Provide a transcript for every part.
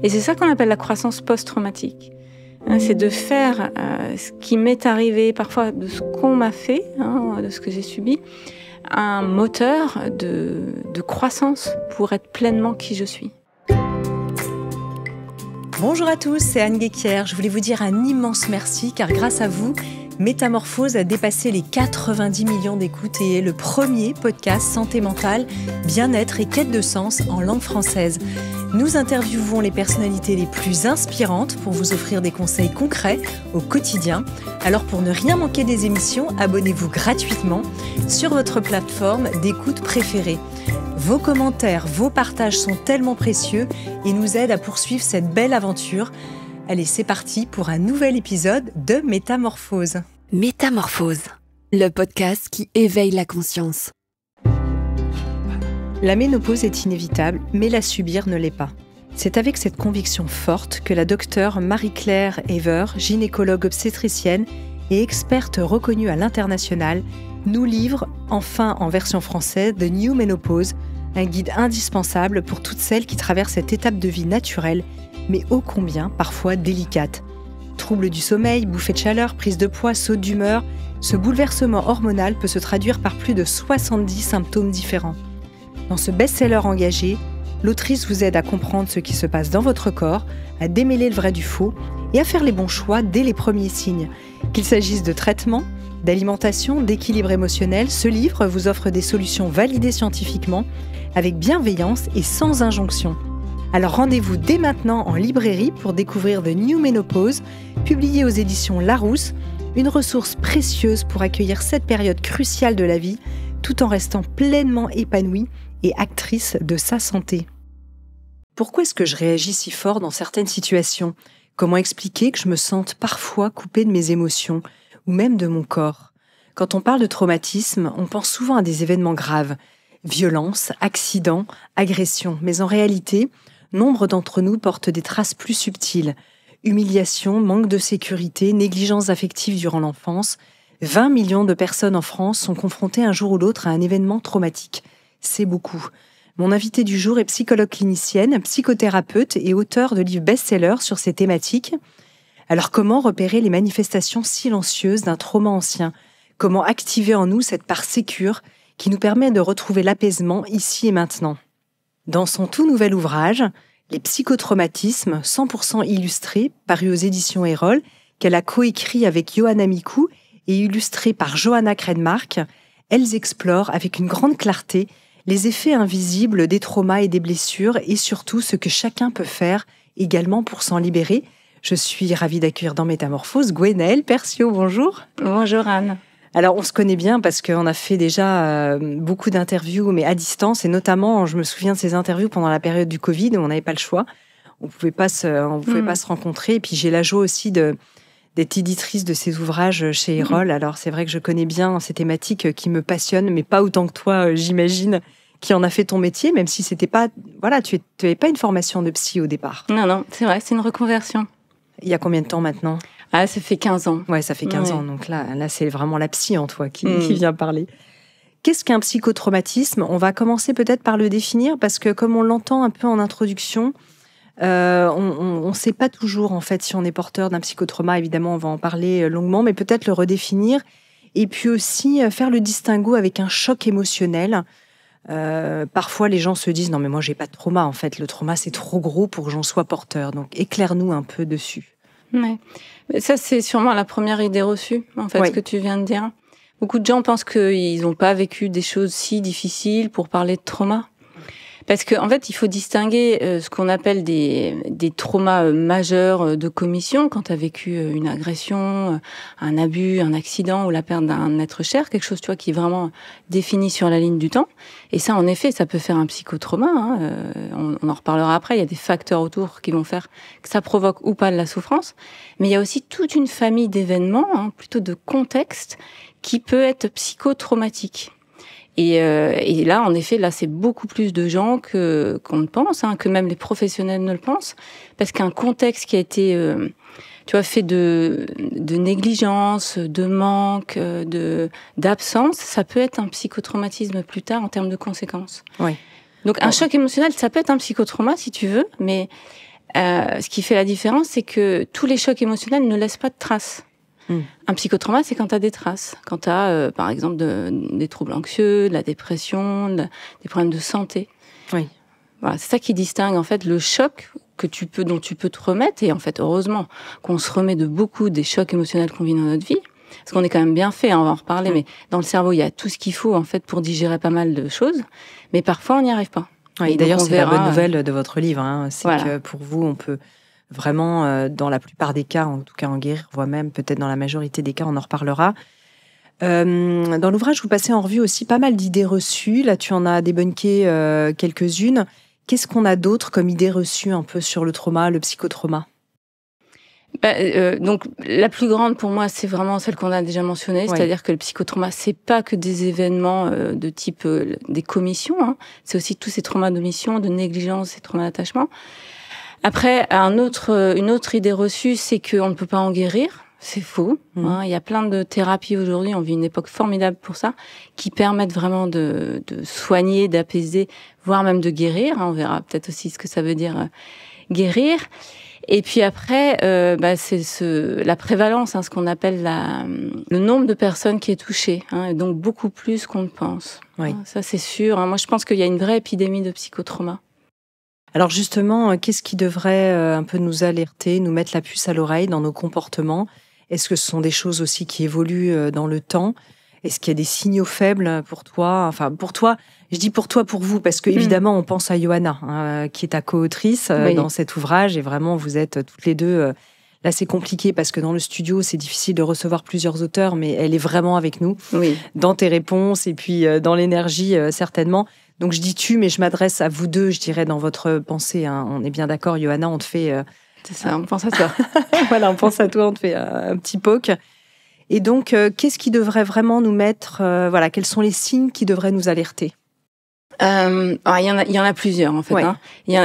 Et c'est ça qu'on appelle la croissance post-traumatique. C'est de faire ce qui m'est arrivé, parfois de ce qu'on m'a fait, de ce que j'ai subi, un moteur de croissance pour être pleinement qui je suis. Bonjour à tous, c'est Anne Guéquière. Je voulais vous dire un immense merci car grâce à vous, Métamorphose a dépassé les 90 millions d'écoutes et est le premier podcast santé mentale, bien-être et quête de sens en langue française. Nous interviewons les personnalités les plus inspirantes pour vous offrir des conseils concrets au quotidien. Alors pour ne rien manquer des émissions, abonnez-vous gratuitement sur votre plateforme d'écoute préférée. Vos commentaires, vos partages sont tellement précieux et nous aident à poursuivre cette belle aventure. Allez, c'est parti pour un nouvel épisode de Métamorphose. Métamorphose, le podcast qui éveille la conscience. La ménopause est inévitable, mais la subir ne l'est pas. C'est avec cette conviction forte que la docteure Marie-Claire Ever, gynécologue obstétricienne et experte reconnue à l'international, nous livre, enfin en version française, The New Menopause, un guide indispensable pour toutes celles qui traversent cette étape de vie naturelle, mais ô combien parfois délicate. Troubles du sommeil, bouffées de chaleur, prise de poids, sautes d'humeur, ce bouleversement hormonal peut se traduire par plus de 70 symptômes différents. Dans ce best-seller engagé, l'autrice vous aide à comprendre ce qui se passe dans votre corps, à démêler le vrai du faux et à faire les bons choix dès les premiers signes. Qu'il s'agisse de traitement, d'alimentation, d'équilibre émotionnel, ce livre vous offre des solutions validées scientifiquement, avec bienveillance et sans injonction. Alors rendez-vous dès maintenant en librairie pour découvrir The New Menopause, publié aux éditions Larousse, une ressource précieuse pour accueillir cette période cruciale de la vie, tout en restant pleinement épanouie et actrice de sa santé. Pourquoi est-ce que je réagis si fort dans certaines situations ? Comment expliquer que je me sente parfois coupée de mes émotions, ou même de mon corps ? Quand on parle de traumatisme, on pense souvent à des événements graves, violence, accidents, agressions, mais en réalité, nombre d'entre nous portent des traces plus subtiles. Humiliation, manque de sécurité, négligence affective durant l'enfance. 20 millions de personnes en France sont confrontées un jour ou l'autre à un événement traumatique. C'est beaucoup. Mon invitée du jour est psychologue clinicienne, psychothérapeute et auteure de livres best-sellers sur ces thématiques. Alors comment repérer les manifestations silencieuses d'un trauma ancien ? Comment activer en nous cette part sécure qui nous permet de retrouver l'apaisement ici et maintenant ? Dans son tout nouvel ouvrage, Les psychotraumatismes 100% illustrés, paru aux éditions Erol, qu'elle a coécrit avec Johanna Mikou et illustré par Johanna Krenmark, elles explorent avec une grande clarté les effets invisibles des traumas et des blessures et surtout ce que chacun peut faire également pour s'en libérer. Je suis ravie d'accueillir dans Métamorphose Gwenaëlle Perciot. Bonjour. Bonjour Anne. Alors, on se connaît bien parce qu'on a fait déjà beaucoup d'interviews, mais à distance. Et notamment, je me souviens de ces interviews pendant la période du Covid où on n'avait pas le choix. On pouvait pas se rencontrer. Et puis, j'ai la joie aussi d'être éditrice de ces ouvrages chez Erol. Alors, c'est vrai que je connais bien ces thématiques qui me passionnent, mais pas autant que toi, j'imagine, qui en a fait ton métier, même si c'était pas... Voilà, tu n'avais pas une formation de psy au départ. Non, c'est vrai, c'est une reconversion. Il y a combien de temps maintenant ? Ah, ça fait 15 ans. Ouais, ça fait 15 ans. Donc là, c'est vraiment la psy en toi qui vient parler. Qu'est-ce qu'un psychotraumatisme ? On va commencer peut-être par le définir parce que comme on l'entend un peu en introduction, on ne sait pas toujours en fait si on est porteur d'un psychotrauma. Évidemment, on va en parler longuement, mais peut-être le redéfinir et puis aussi faire le distinguo avec un choc émotionnel. Parfois, les gens se disent « Non, mais moi, j'ai pas de trauma. En fait, le trauma, c'est trop gros pour que j'en sois porteur. » Donc, éclaire-nous un peu dessus. Ouais. Ça, c'est sûrement la première idée reçue, en fait, ce que tu viens de dire. Beaucoup de gens pensent qu'ils n'ont pas vécu des choses si difficiles pour parler de trauma. Parce qu'en fait, il faut distinguer ce qu'on appelle des traumas majeurs de commission, quand tu as vécu une agression, un abus, un accident ou la perte d'un être cher, quelque chose, tu vois, qui est vraiment défini sur la ligne du temps. Et ça, en effet, ça peut faire un psychotrauma. On en reparlera après. Il y a des facteurs autour qui vont faire que ça provoque ou pas de la souffrance. Mais il y a aussi toute une famille d'événements, plutôt de contextes, qui peut être psychotraumatique. Et là, en effet, là, c'est beaucoup plus de gens qu'on ne pense, que même les professionnels ne le pensent, parce qu'un contexte qui a été, fait de négligence, de manque, d'absence, ça peut être un psychotraumatisme plus tard en termes de conséquences. Oui. Donc, un choc émotionnel, ça peut être un psychotrauma, si tu veux, mais Ce qui fait la différence, c'est que tous les chocs émotionnels ne laissent pas de traces. Un psychotrauma, c'est quand tu as des traces. Quand tu as, par exemple, des troubles anxieux, de la dépression, des problèmes de santé. Oui. Voilà, c'est ça qui distingue, en fait, le choc dont tu peux te remettre. Et en fait, heureusement qu'on se remet de beaucoup des chocs émotionnels qu'on vit dans notre vie. Parce qu'on est quand même bien fait, on va en reparler, mais dans le cerveau, il y a tout ce qu'il faut, en fait, pour digérer pas mal de choses. Mais parfois, on n'y arrive pas. Oui, d'ailleurs, c'est la bonne nouvelle de votre livre. Hein, c'est que pour vous, on peut vraiment, dans la plupart des cas, en tout cas en guérir, voire même peut-être dans la majorité des cas, on en reparlera. Dans l'ouvrage, vous passez en revue aussi pas mal d'idées reçues. Là, tu en as débunké quelques-unes. Qu'est-ce qu'on a d'autre comme idées reçues un peu sur le trauma, le psychotrauma ? Donc, la plus grande pour moi, c'est vraiment celle qu'on a déjà mentionnée, c'est-à-dire que le psychotrauma, c'est pas que des événements de type des commissions, hein. C'est aussi tous ces traumas d'omission, de négligence, ces traumas d'attachement. Après, une autre idée reçue, c'est qu'on ne peut pas en guérir. C'est faux. Hein. Il y a plein de thérapies aujourd'hui, on vit une époque formidable pour ça, qui permettent vraiment de soigner, d'apaiser, voire même de guérir. Hein. On verra peut-être aussi ce que ça veut dire guérir. Et puis après, c'est la prévalence, hein, ce qu'on appelle le nombre de personnes qui est touché, hein, et donc beaucoup plus qu'on ne pense. Oui. Hein, ça, c'est sûr. Hein. Moi, je pense qu'il y a une vraie épidémie de psychotrauma. Alors justement, qu'est-ce qui devrait un peu nous alerter, nous mettre la puce à l'oreille dans nos comportements ? Est-ce que ce sont des choses aussi qui évoluent dans le temps ? Est-ce qu'il y a des signaux faibles pour toi ? Enfin, pour toi, je dis pour toi, pour vous, parce que évidemment, on pense à Johanna, hein, qui est ta co-autrice dans cet ouvrage, et vraiment, vous êtes toutes les deux. Là, c'est compliqué parce que dans le studio, c'est difficile de recevoir plusieurs auteurs, mais elle est vraiment avec nous dans tes réponses et puis dans l'énergie, certainement. Donc, je dis tu, mais je m'adresse à vous deux, je dirais, dans votre pensée. Hein. On est bien d'accord, Johanna, on te fait... C'est ça, on pense à toi. Voilà, on pense à toi, on te fait un petit poke. Et donc, qu'est-ce qui devrait vraiment nous mettre... quels sont les signes qui devraient nous alerter ? Il y en a plusieurs, en fait. Hein.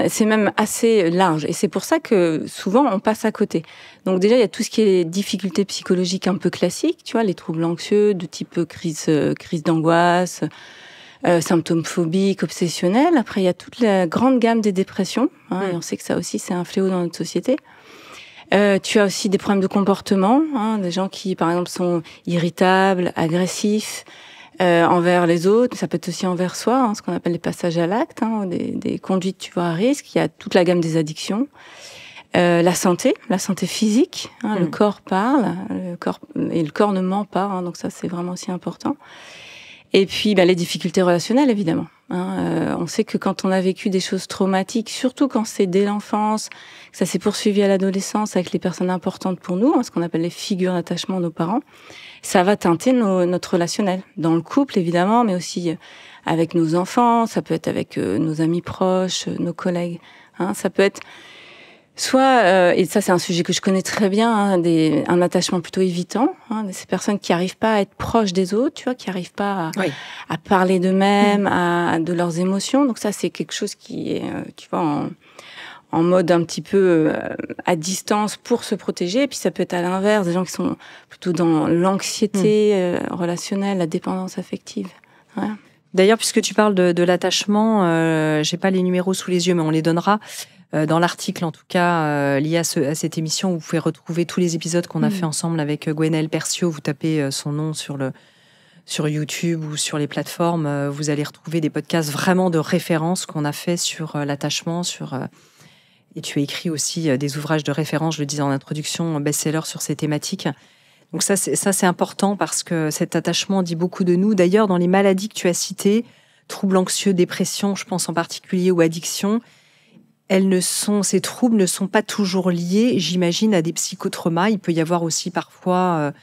C'est même assez large. Et c'est pour ça que souvent, on passe à côté. Donc déjà, il y a tout ce qui est difficultés psychologiques un peu classiques, tu vois, les troubles anxieux de type crise d'angoisse, symptômes phobiques, obsessionnels. Après, il y a toute la grande gamme des dépressions. Hein, et on sait que ça aussi, c'est un fléau dans notre société. Tu as aussi des problèmes de comportement, hein, des gens qui, par exemple, sont irritables, agressifs envers les autres. Ça peut être aussi envers soi, hein, ce qu'on appelle les passages à l'acte, hein, des conduites, tu vois, à risque. Il y a toute la gamme des addictions. La santé physique. Hein, le corps parle, le corps ne ment pas. Hein, donc ça, c'est vraiment aussi important. Et puis, les difficultés relationnelles, évidemment. Hein, on sait que quand on a vécu des choses traumatiques, surtout quand c'est dès l'enfance, que ça s'est poursuivi à l'adolescence avec les personnes importantes pour nous, hein, ce qu'on appelle les figures d'attachement, nos parents, ça va teinter notre relationnel. Dans le couple, évidemment, mais aussi avec nos enfants, ça peut être avec nos amis proches, nos collègues. Hein, ça peut être soit, et ça c'est un sujet que je connais très bien, hein, un attachement plutôt évitant, hein, ces personnes qui arrivent pas à être proches des autres, tu vois, qui arrivent pas à parler d'eux-mêmes, de leurs émotions. Donc ça c'est quelque chose qui est, tu vois, en mode un petit peu à distance pour se protéger. Et puis ça peut être à l'inverse, des gens qui sont plutôt dans l'anxiété relationnelle, la dépendance affective. Ouais. D'ailleurs, puisque tu parles de l'attachement, j'ai pas les numéros sous les yeux, mais on les donnera. Dans l'article, en tout cas, lié à cette émission, vous pouvez retrouver tous les épisodes qu'on a fait ensemble avec Gwenaëlle Percio. Vous tapez son nom sur YouTube ou sur les plateformes. Vous allez retrouver des podcasts vraiment de référence qu'on a fait sur l'attachement. Et tu as écrit aussi des ouvrages de référence, je le disais en introduction, best-seller sur ces thématiques. Donc ça, c'est important parce que cet attachement dit beaucoup de nous. D'ailleurs, dans les maladies que tu as citées, troubles anxieux, dépression, je pense en particulier, ou addiction, ces troubles ne sont pas toujours liés, j'imagine, à des psychotraumas. Il peut y avoir aussi parfois,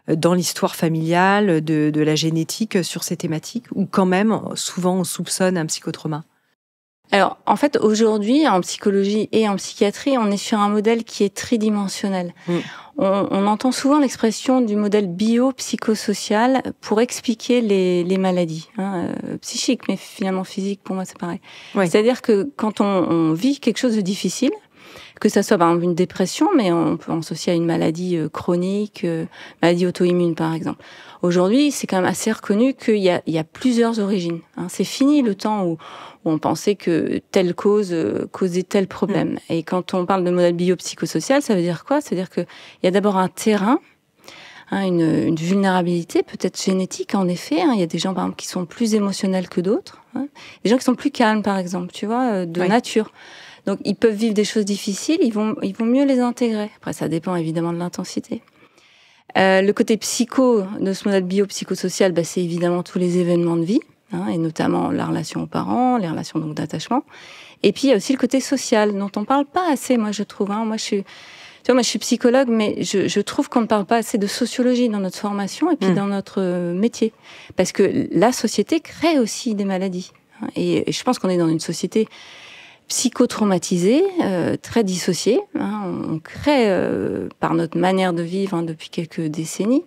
dans l'histoire familiale, de la génétique sur ces thématiques, ou quand même, souvent, on soupçonne un psychotrauma. Alors, en fait, aujourd'hui, en psychologie et en psychiatrie, on est sur un modèle qui est tridimensionnel. On entend souvent l'expression du modèle biopsychosocial pour expliquer les maladies psychiques, mais finalement physiques, pour moi, c'est pareil. Oui. C'est-à-dire que quand on vit quelque chose de difficile, que ça soit par exemple une dépression, mais on peut associer à une maladie chronique, maladie auto-immune par exemple. Aujourd'hui, c'est quand même assez reconnu qu'il y a plusieurs origines. C'est fini le temps où on pensait que telle cause causait tel problème. Et quand on parle de modèle biopsychosocial, ça veut dire quoi? Ça veut dire qu'il y a d'abord un terrain, une vulnérabilité, peut-être génétique en effet. Il y a des gens par exemple qui sont plus émotionnels que d'autres. Des gens qui sont plus calmes par exemple, tu vois, de nature. Donc ils peuvent vivre des choses difficiles, ils vont mieux les intégrer. Après, ça dépend évidemment de l'intensité. Le côté psycho de ce modèle biopsychosocial, c'est évidemment tous les événements de vie, et notamment la relation aux parents, les relations donc d'attachement. Et puis il y a aussi le côté social dont on parle pas assez, moi je trouve. Moi je suis psychologue, mais je trouve qu'on ne parle pas assez de sociologie dans notre formation et puis dans notre métier, parce que la société crée aussi des maladies. Et je pense qu'on est dans une société psychotraumatisée, très dissociée. On crée, par notre manière de vivre depuis quelques décennies,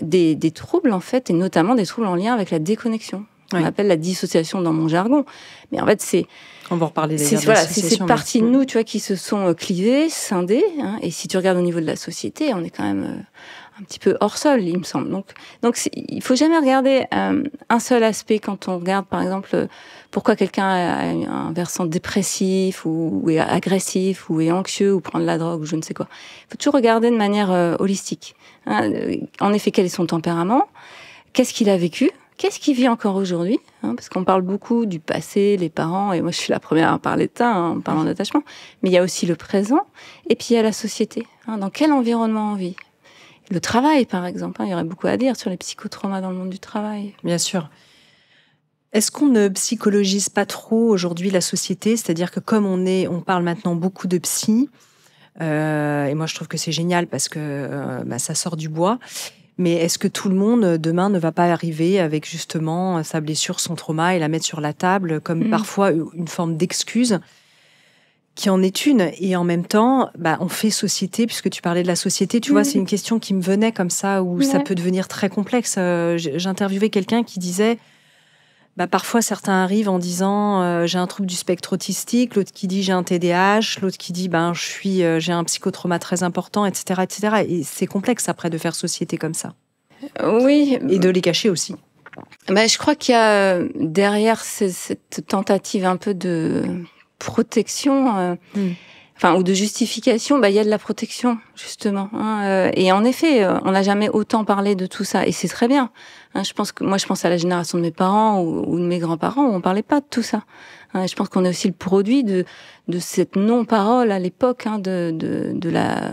des troubles, en fait, et notamment des troubles en lien avec la déconnexion. On appelle la dissociation dans mon jargon. Mais en fait, c'est... On va en reparler d'ailleurs. C'est ces parties de nous, tu vois, qui se sont clivées, scindées. Et si tu regardes au niveau de la société, on est quand même un petit peu hors sol, il me semble. Donc il faut jamais regarder un seul aspect quand on regarde, par exemple, pourquoi quelqu'un a un versant dépressif ou est agressif ou est anxieux ou prend de la drogue ou je ne sais quoi. Il faut toujours regarder de manière holistique. En effet, quel est son tempérament? Qu'est-ce qu'il a vécu? Qu'est-ce qu'il vit encore aujourd'hui? Parce qu'on parle beaucoup du passé, les parents, et moi je suis la première à parler de ça, en parlant d'attachement. Mais il y a aussi le présent, et puis il y a la société. Dans quel environnement on vit? Le travail, par exemple. Il y aurait beaucoup à dire sur les psychotraumas dans le monde du travail. Bien sûr. Est-ce qu'on ne psychologise pas trop aujourd'hui la société? C'est-à-dire que comme on parle maintenant beaucoup de psy, et moi je trouve que c'est génial parce que ça sort du bois. Mais est-ce que tout le monde, demain, ne va pas arriver avec justement sa blessure, son trauma et la mettre sur la table comme parfois une forme d'excuse qui en est une? Et en même temps, on fait société, puisque tu parlais de la société. Tu vois, c'est une question qui me venait comme ça, où ça peut devenir très complexe. J'interviewais quelqu'un qui disait... parfois, certains arrivent en disant j'ai un trouble du spectre autistique, l'autre qui dit j'ai un TDAH, l'autre qui dit j'ai un psychotrauma très important, etc., etc. Et c'est complexe après de faire société comme ça. Oui. Et de les cacher aussi. Je crois qu'il y a derrière cette tentative un peu de protection, ou de justification, il y a de la protection justement. Et en effet, on n'a jamais autant parlé de tout ça, et c'est très bien. Je pense à la génération de mes parents ou de mes grands-parents où on parlait pas de tout ça. Je pense qu'on est aussi le produit de cette non-parole à l'époque, de la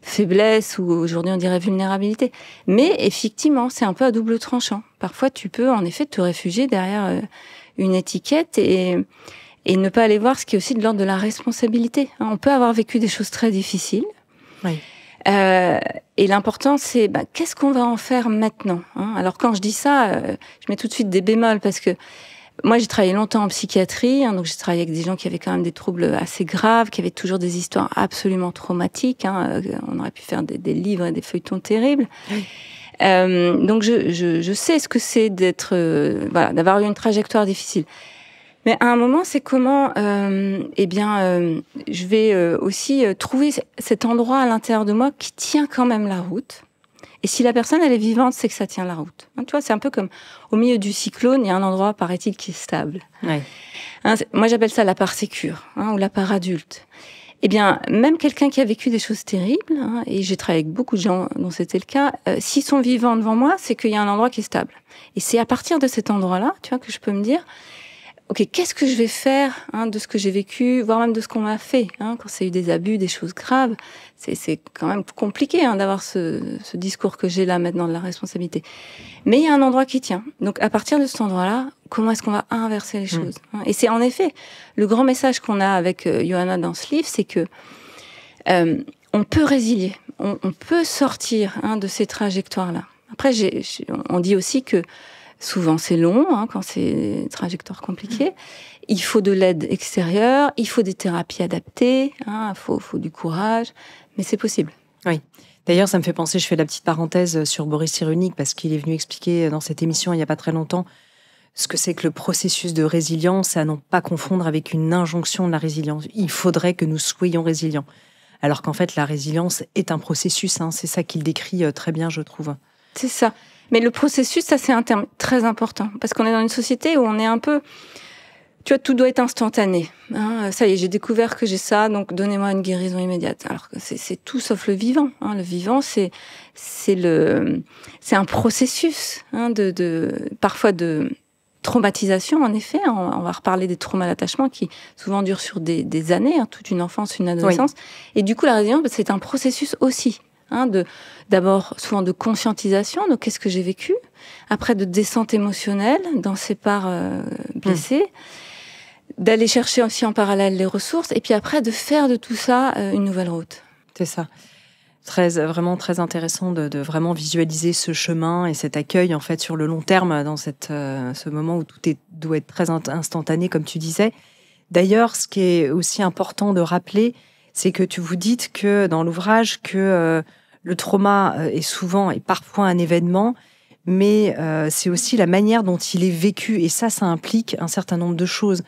faiblesse, ou aujourd'hui on dirait vulnérabilité. Mais effectivement, c'est un peu à double tranchant. Parfois, tu peux en effet te réfugier derrière une étiquette et ne pas aller voir ce qui est aussi de l'ordre de la responsabilité. On peut avoir vécu des choses très difficiles. Oui. Et l'important, c'est qu'est-ce qu'on va en faire maintenant? Alors quand je dis ça, je mets tout de suite des bémols parce que moi j'ai travaillé longtemps en psychiatrie, donc j'ai travaillé avec des gens qui avaient quand même des troubles assez graves, qui avaient toujours des histoires absolument traumatiques. On aurait pu faire des livres et des feuilletons terribles. Oui. Donc je sais ce que c'est d'avoir eu une trajectoire difficile. Mais à un moment, c'est comment, je vais aussi trouver cet endroit à l'intérieur de moi qui tient quand même la route. Et si la personne, elle est vivante, c'est que ça tient la route. Tu vois, c'est un peu comme au milieu du cyclone, il y a un endroit, paraît-il, qui est stable. Ouais. Moi, j'appelle ça la part sécure, ou la part adulte. Eh bien, même quelqu'un qui a vécu des choses terribles, et j'ai travaillé avec beaucoup de gens dont c'était le cas, s'ils sont vivants devant moi, c'est qu'il y a un endroit qui est stable. Et c'est à partir de cet endroit-là, tu vois, que je peux me dire... Ok, qu'est-ce que je vais faire de ce que j'ai vécu, voire même de ce qu'on m'a fait, quand c'est eu des abus, des choses graves. C'est quand même compliqué d'avoir ce discours que j'ai là maintenant de la responsabilité. Mais il y a un endroit qui tient. Donc à partir de cet endroit-là, comment est-ce qu'on va inverser les choses? Et c'est en effet le grand message qu'on a avec Johanna dans ce livre, c'est que on peut résilier, on peut sortir de ces trajectoires-là. Après, on dit aussi que souvent, c'est long, quand c'est des trajectoires compliquées. Il faut de l'aide extérieure, il faut des thérapies adaptées, il faut du courage, mais c'est possible. Oui. D'ailleurs, ça me fait penser, je fais la petite parenthèse sur Boris Cyrulnik, parce qu'il est venu expliquer dans cette émission il n'y a pas très longtemps ce que c'est que le processus de résilience, à non pas confondre avec une injonction de la résilience. Il faudrait que nous soyons résilients. Alors qu'en fait, la résilience est un processus. C'est ça qu'il décrit très bien, je trouve. C'est ça. Mais le processus, ça, c'est un terme très important. Parce qu'on est dans une société où on est un peu... Tu vois, tout doit être instantané. Ça y est, j'ai découvert que j'ai ça, donc donnez-moi une guérison immédiate. Alors que c'est tout sauf le vivant. Le vivant, c'est un processus parfois de traumatisation, en effet. On va reparler des traumas d'attachement qui souvent durent sur des années, toute une enfance, une adolescence. Oui. Et du coup, la résilience, c'est un processus aussi. D'abord, souvent de conscientisation, donc qu'est-ce que j'ai vécu. Après, de descente émotionnelle dans ces parts blessées. D'aller chercher aussi en parallèle les ressources. Et puis après, de faire de tout ça une nouvelle route. C'est ça. Vraiment très intéressant de vraiment visualiser ce chemin et cet accueil en fait sur le long terme dans ce moment où tout doit être très instantané comme tu disais. D'ailleurs, ce qui est aussi important de rappeler, c'est que vous dites que dans l'ouvrage que le trauma est souvent et parfois un événement, mais c'est aussi la manière dont il est vécu et ça implique un certain nombre de choses.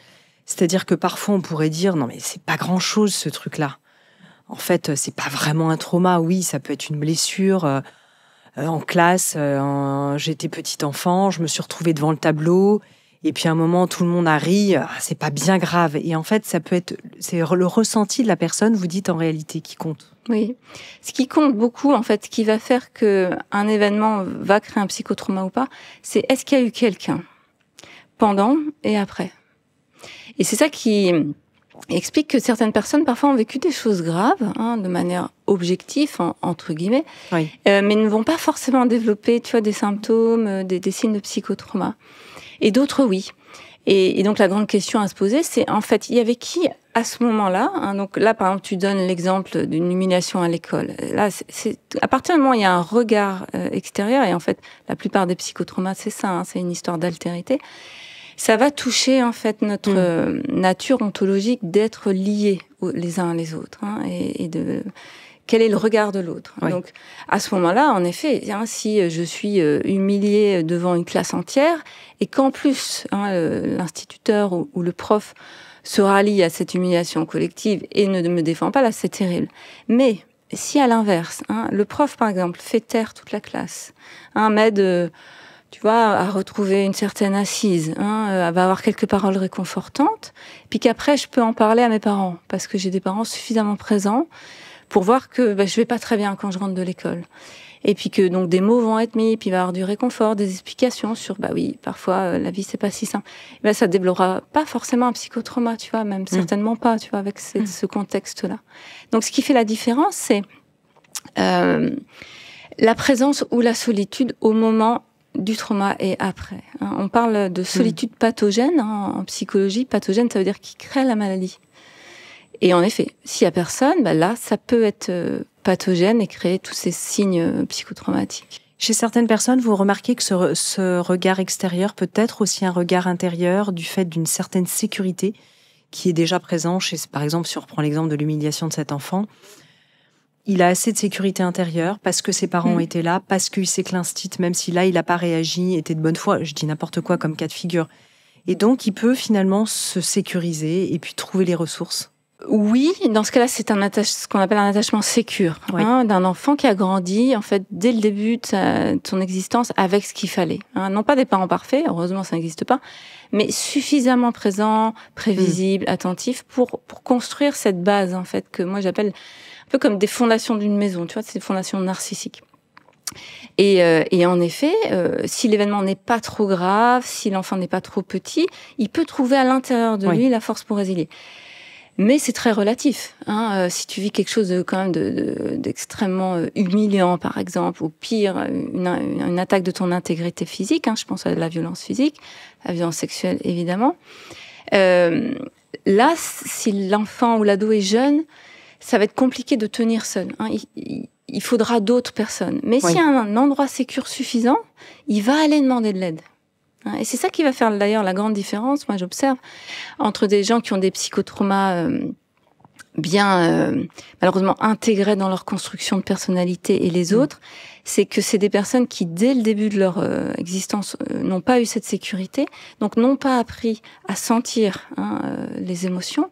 C'est-à-dire que parfois on pourrait dire non mais c'est pas grand-chose ce truc-là. En fait, c'est pas vraiment un trauma. Oui, ça peut être une blessure. En classe, j'étais petite enfant, je me suis retrouvée devant le tableau, et puis à un moment, tout le monde a ri. C'est pas bien grave. Et en fait, c'est le ressenti de la personne, vous dites en réalité, qui compte. Oui. Ce qui compte beaucoup, en fait, ce qui va faire qu'un événement va créer un psychotrauma ou pas, c'est est-ce qu'il y a eu quelqu'un pendant et après. Et c'est ça qui explique que certaines personnes, parfois, ont vécu des choses graves, de manière objective, entre guillemets, oui. Mais ne vont pas forcément développer, des symptômes, des signes de psychotrauma. Et d'autres, oui. Et donc, la grande question à se poser, c'est, en fait, il y avait qui à ce moment-là, donc là, par exemple, tu donnes l'exemple d'une humiliation à l'école. Là, à partir du moment où il y a un regard extérieur, et en fait, la plupart des psychotraumas, c'est ça, c'est une histoire d'altérité. Ça va toucher en fait notre nature ontologique d'être liés les uns les autres, et de quel est le regard de l'autre. Oui. Donc à ce moment-là, en effet, si je suis humiliée devant une classe entière et qu'en plus l'instituteur ou le prof se rallie à cette humiliation collective et ne me défend pas, là c'est terrible. Mais si à l'inverse, le prof par exemple fait taire toute la classe, m'aide à retrouver une certaine assise, va avoir quelques paroles réconfortantes, puis qu'après, je peux en parler à mes parents, parce que j'ai des parents suffisamment présents pour voir que je vais pas très bien quand je rentre de l'école. Et puis que donc des mots vont être mis, puis il va y avoir du réconfort, des explications sur, oui, parfois, la vie, c'est pas si simple. Ça développera pas forcément un psychotrauma, même certainement pas, avec ce contexte-là. Donc, ce qui fait la différence, c'est la présence ou la solitude au moment du trauma et après. On parle de solitude pathogène en psychologie. Pathogène, ça veut dire qui crée la maladie. Et en effet, s'il y a personne, là, ça peut être pathogène et créer tous ces signes psychotraumatiques. Chez certaines personnes, vous remarquez que ce regard extérieur peut être aussi un regard intérieur du fait d'une certaine sécurité qui est déjà présent chez, par exemple, si on reprend l'exemple de l'humiliation de cet enfant, il a assez de sécurité intérieure parce que ses parents étaient là, parce qu'il sait que l'instit, même si là, il n'a pas réagi, était de bonne foi. Je dis n'importe quoi comme cas de figure. Et donc, il peut finalement se sécuriser et puis trouver les ressources. Oui, dans ce cas-là, c'est ce qu'on appelle un attachement sécure, oui. D'un enfant qui a grandi, en fait, dès le début de son existence, avec ce qu'il fallait. Non pas des parents parfaits, heureusement, ça n'existe pas, mais suffisamment présents, prévisibles, attentifs pour construire cette base, en fait, que moi j'appelle un peu comme des fondations d'une maison, c'est des fondations narcissiques. Et en effet, si l'événement n'est pas trop grave, si l'enfant n'est pas trop petit, il peut trouver à l'intérieur de lui la force pour résilier. Mais c'est très relatif. Si tu vis quelque chose quand même d'extrêmement humiliant, par exemple, ou pire, une attaque de ton intégrité physique, je pense à la violence physique, la violence sexuelle, évidemment. Là, si l'enfant ou l'ado est jeune, ça va être compliqué de tenir seul. Il faudra d'autres personnes. Mais s'il y a un endroit sécure suffisant, il va aller demander de l'aide. Et c'est ça qui va faire d'ailleurs la grande différence, moi j'observe, entre des gens qui ont des psychotraumas bien malheureusement intégrées dans leur construction de personnalité et les autres, c'est que c'est des personnes qui, dès le début de leur existence, n'ont pas eu cette sécurité, donc n'ont pas appris à sentir les émotions,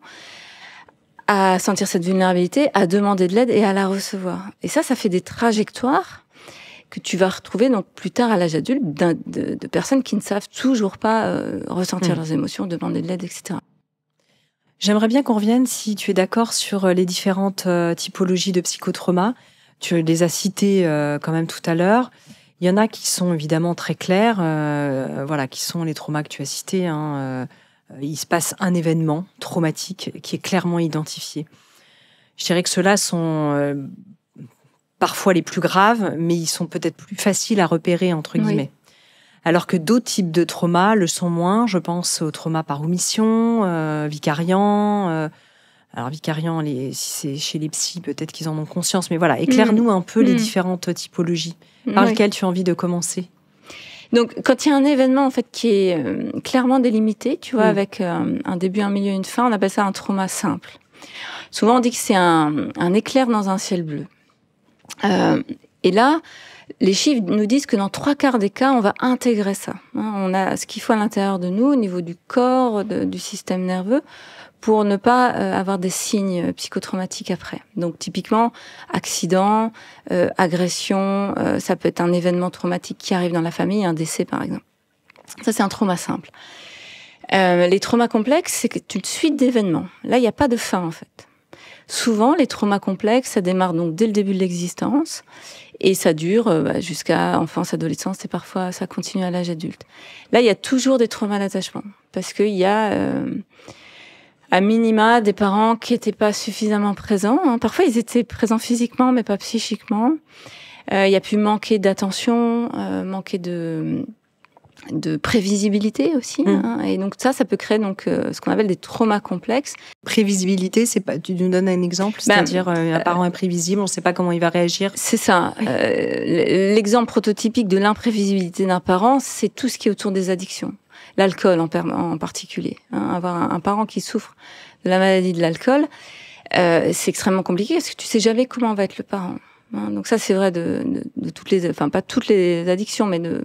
à sentir cette vulnérabilité, à demander de l'aide et à la recevoir. Et ça fait des trajectoires que tu vas retrouver donc plus tard à l'âge adulte de personnes qui ne savent toujours pas ressentir leurs émotions, demander de l'aide, etc. J'aimerais bien qu'on revienne, si tu es d'accord, sur les différentes typologies de psychotrauma. Tu les as citées quand même tout à l'heure. Il y en a qui sont évidemment très clairs, qui sont les traumas que tu as cités. Il se passe un événement traumatique qui est clairement identifié. Je dirais que ceux-là sont parfois les plus graves, mais ils sont peut-être plus faciles à repérer, entre guillemets. Alors que d'autres types de traumas le sont moins. Je pense au trauma par omission, vicariant. Alors vicariant, si c'est chez les psys, peut-être qu'ils en ont conscience. Mais voilà, éclaire-nous un peu les différentes typologies. Par lesquelles tu as envie de commencer? Donc, quand il y a un événement en fait qui est clairement délimité, tu vois, avec un début, un milieu, une fin, on appelle ça un trauma simple. Souvent, on dit que c'est un éclair dans un ciel bleu. Et là, les chiffres nous disent que dans 3/4 des cas, on va intégrer ça. On a ce qu'il faut à l'intérieur de nous, au niveau du corps, du système nerveux, pour ne pas avoir des signes psychotraumatiques après. Donc typiquement, accident, agression, ça peut être un événement traumatique qui arrive dans la famille, un décès par exemple. Ça, c'est un trauma simple. Les traumas complexes, c'est une suite d'événements. Là, il n'y a pas de fin en fait. Souvent, les traumas complexes, ça démarre donc dès le début de l'existence et ça dure jusqu'à enfance, adolescence et parfois ça continue à l'âge adulte. Là, il y a toujours des traumas d'attachement parce qu'il y a à minima des parents qui n'étaient pas suffisamment présents. Parfois, ils étaient présents physiquement mais pas psychiquement. Il y a pu manquer d'attention, manquer de prévisibilité aussi, et donc ça peut créer donc ce qu'on appelle des traumas complexes. Prévisibilité, c'est pas. Tu nous donnes un exemple, c'est-à-dire un parent imprévisible, on ne sait pas comment il va réagir. C'est ça. L'exemple prototypique de l'imprévisibilité d'un parent, c'est tout ce qui est autour des addictions, l'alcool en particulier. Avoir un parent qui souffre de la maladie de l'alcool, c'est extrêmement compliqué parce que tu sais jamais comment va être le parent. Donc ça, c'est vrai de toutes les, enfin pas toutes les addictions, mais de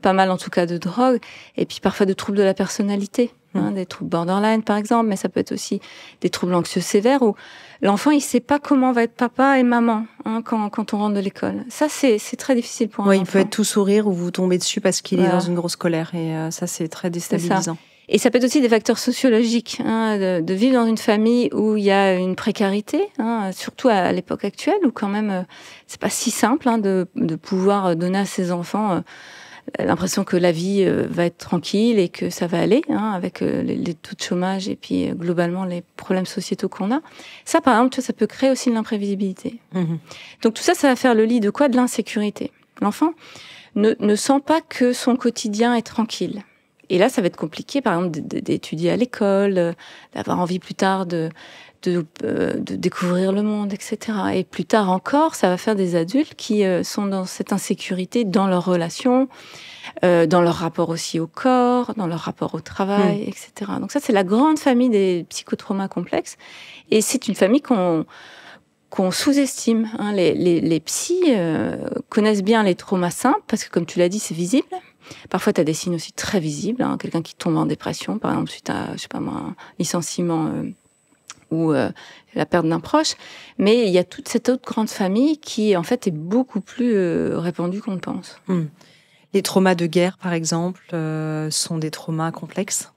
pas mal en tout cas de drogue, et puis parfois de troubles de la personnalité, des troubles borderline par exemple, mais ça peut être aussi des troubles anxieux sévères où l'enfant il sait pas comment va être papa et maman quand on rentre de l'école. Ça c'est très difficile pour un enfant. Il peut être tout sourire ou vous tombez dessus parce qu'il est dans une grosse colère et ça c'est très déstabilisant. Et ça peut être aussi des facteurs sociologiques, de vivre dans une famille où il y a une précarité, surtout à l'époque actuelle, où quand même c'est pas si simple de pouvoir donner à ses enfants l'impression que la vie va être tranquille et que ça va aller, avec les taux de chômage et puis globalement les problèmes sociétaux qu'on a. Ça, par exemple, ça peut créer aussi de l'imprévisibilité. Donc tout ça va faire le lit de quoi? De l'insécurité. L'enfant ne sent pas que son quotidien est tranquille. Et là, ça va être compliqué, par exemple, d'étudier à l'école, d'avoir envie plus tard de découvrir le monde, etc. Et plus tard encore, ça va faire des adultes qui sont dans cette insécurité dans leurs relations, dans leur rapport aussi au corps, dans leur rapport au travail, etc. Donc ça, c'est la grande famille des psychotraumas complexes. Et c'est une famille qu'on sous-estime. Les psys connaissent bien les traumas simples, parce que comme tu l'as dit, c'est visible. Parfois, tu as des signes aussi très visibles. Quelqu'un qui tombe en dépression, par exemple, suite à, un licenciement ou la perte d'un proche. Mais il y a toute cette autre grande famille qui, en fait, est beaucoup plus répandue qu'on ne pense. Les traumas de guerre, par exemple, sont des traumas complexes?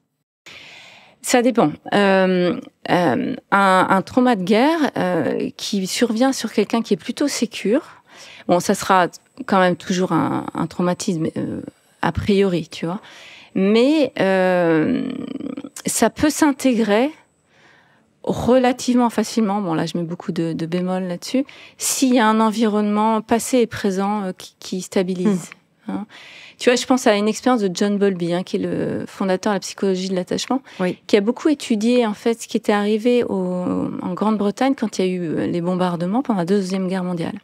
Ça dépend. Un trauma de guerre qui survient sur quelqu'un qui est plutôt sécure, bon, ça sera quand même toujours un traumatisme a priori, tu vois. Mais ça peut s'intégrer relativement facilement. Bon, là, je mets beaucoup de bémols là-dessus. S'il y a un environnement passé et présent qui stabilise. Tu vois, je pense à une expérience de John Bowlby, qui est le fondateur de la psychologie de l'attachement, qui a beaucoup étudié en fait ce qui était arrivé en Grande-Bretagne quand il y a eu les bombardements pendant la Deuxième Guerre mondiale.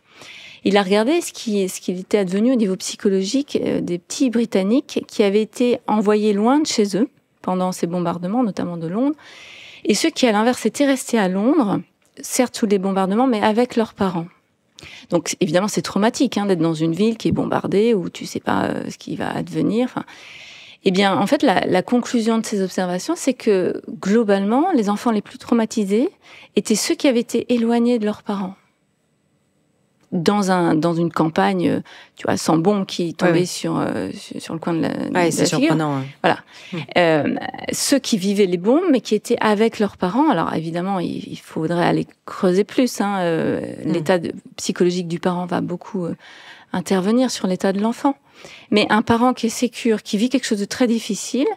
Il a regardé ce qui était advenu au niveau psychologique des petits Britanniques qui avaient été envoyés loin de chez eux, pendant ces bombardements, notamment de Londres. Et ceux qui, à l'inverse, étaient restés à Londres, certes sous les bombardements, mais avec leurs parents. Donc évidemment, c'est traumatique d'être dans une ville qui est bombardée, où tu sais pas ce qui va advenir. Enfin, eh bien, en fait, la conclusion de ces observations, c'est que globalement, les enfants les plus traumatisés étaient ceux qui avaient été éloignés de leurs parents. Dans une campagne, tu vois, sans bombe qui tombait sur le coin de la c'est figure. Surprenant. Voilà. Ceux qui vivaient les bombes, mais qui étaient avec leurs parents. Alors évidemment, il faudrait aller creuser plus. L'état psychologique du parent va beaucoup intervenir sur l'état de l'enfant. Mais un parent qui est sécure, qui vit quelque chose de très difficile,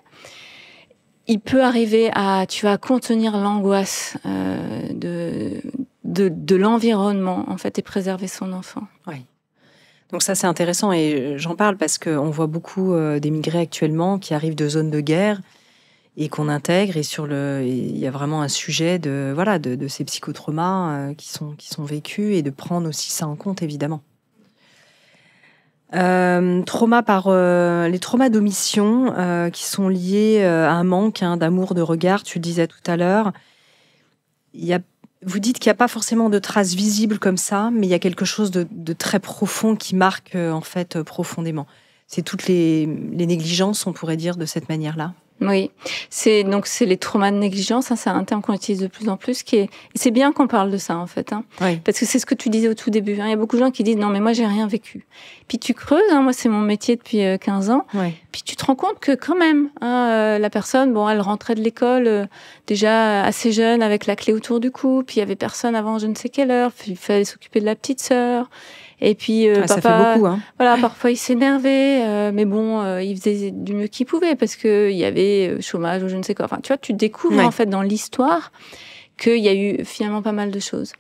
il peut arriver à contenir l'angoisse de l'environnement, en fait, et préserver son enfant. Oui. Donc ça, c'est intéressant, et j'en parle parce qu'on voit beaucoup d'émigrés actuellement qui arrivent de zones de guerre et qu'on intègre, et il y a vraiment un sujet de ces psychotraumas qui sont vécus, et de prendre aussi ça en compte, évidemment. Les traumas d'omission qui sont liés à un manque d'amour, de regard, tu le disais tout à l'heure. Vous dites qu'il n'y a pas forcément de traces visibles comme ça, mais il y a quelque chose de très profond qui marque en fait profondément. C'est toutes les négligences, on pourrait dire, de cette manière-là. Oui, c'est les traumas de négligence, c'est un terme qu'on utilise de plus en plus, et c'est bien qu'on parle de ça en fait, oui. Parce que c'est ce que tu disais au tout début. Il y a beaucoup de gens qui disent non mais moi j'ai rien vécu. Puis tu creuses, moi c'est mon métier depuis 15 ans. Oui. Puis tu te rends compte que quand même, la personne, elle rentrait de l'école déjà assez jeune avec la clé autour du cou. Puis il y avait personne avant je ne sais quelle heure. Puis il fallait s'occuper de la petite sœur. Et puis papa, ça fait beaucoup, voilà, parfois il s'énervait, mais bon, il faisait du mieux qu'il pouvait parce que il y avait chômage ou je ne sais quoi. Enfin, tu vois, tu découvres en fait dans l'histoire qu'il y a eu finalement pas mal de choses.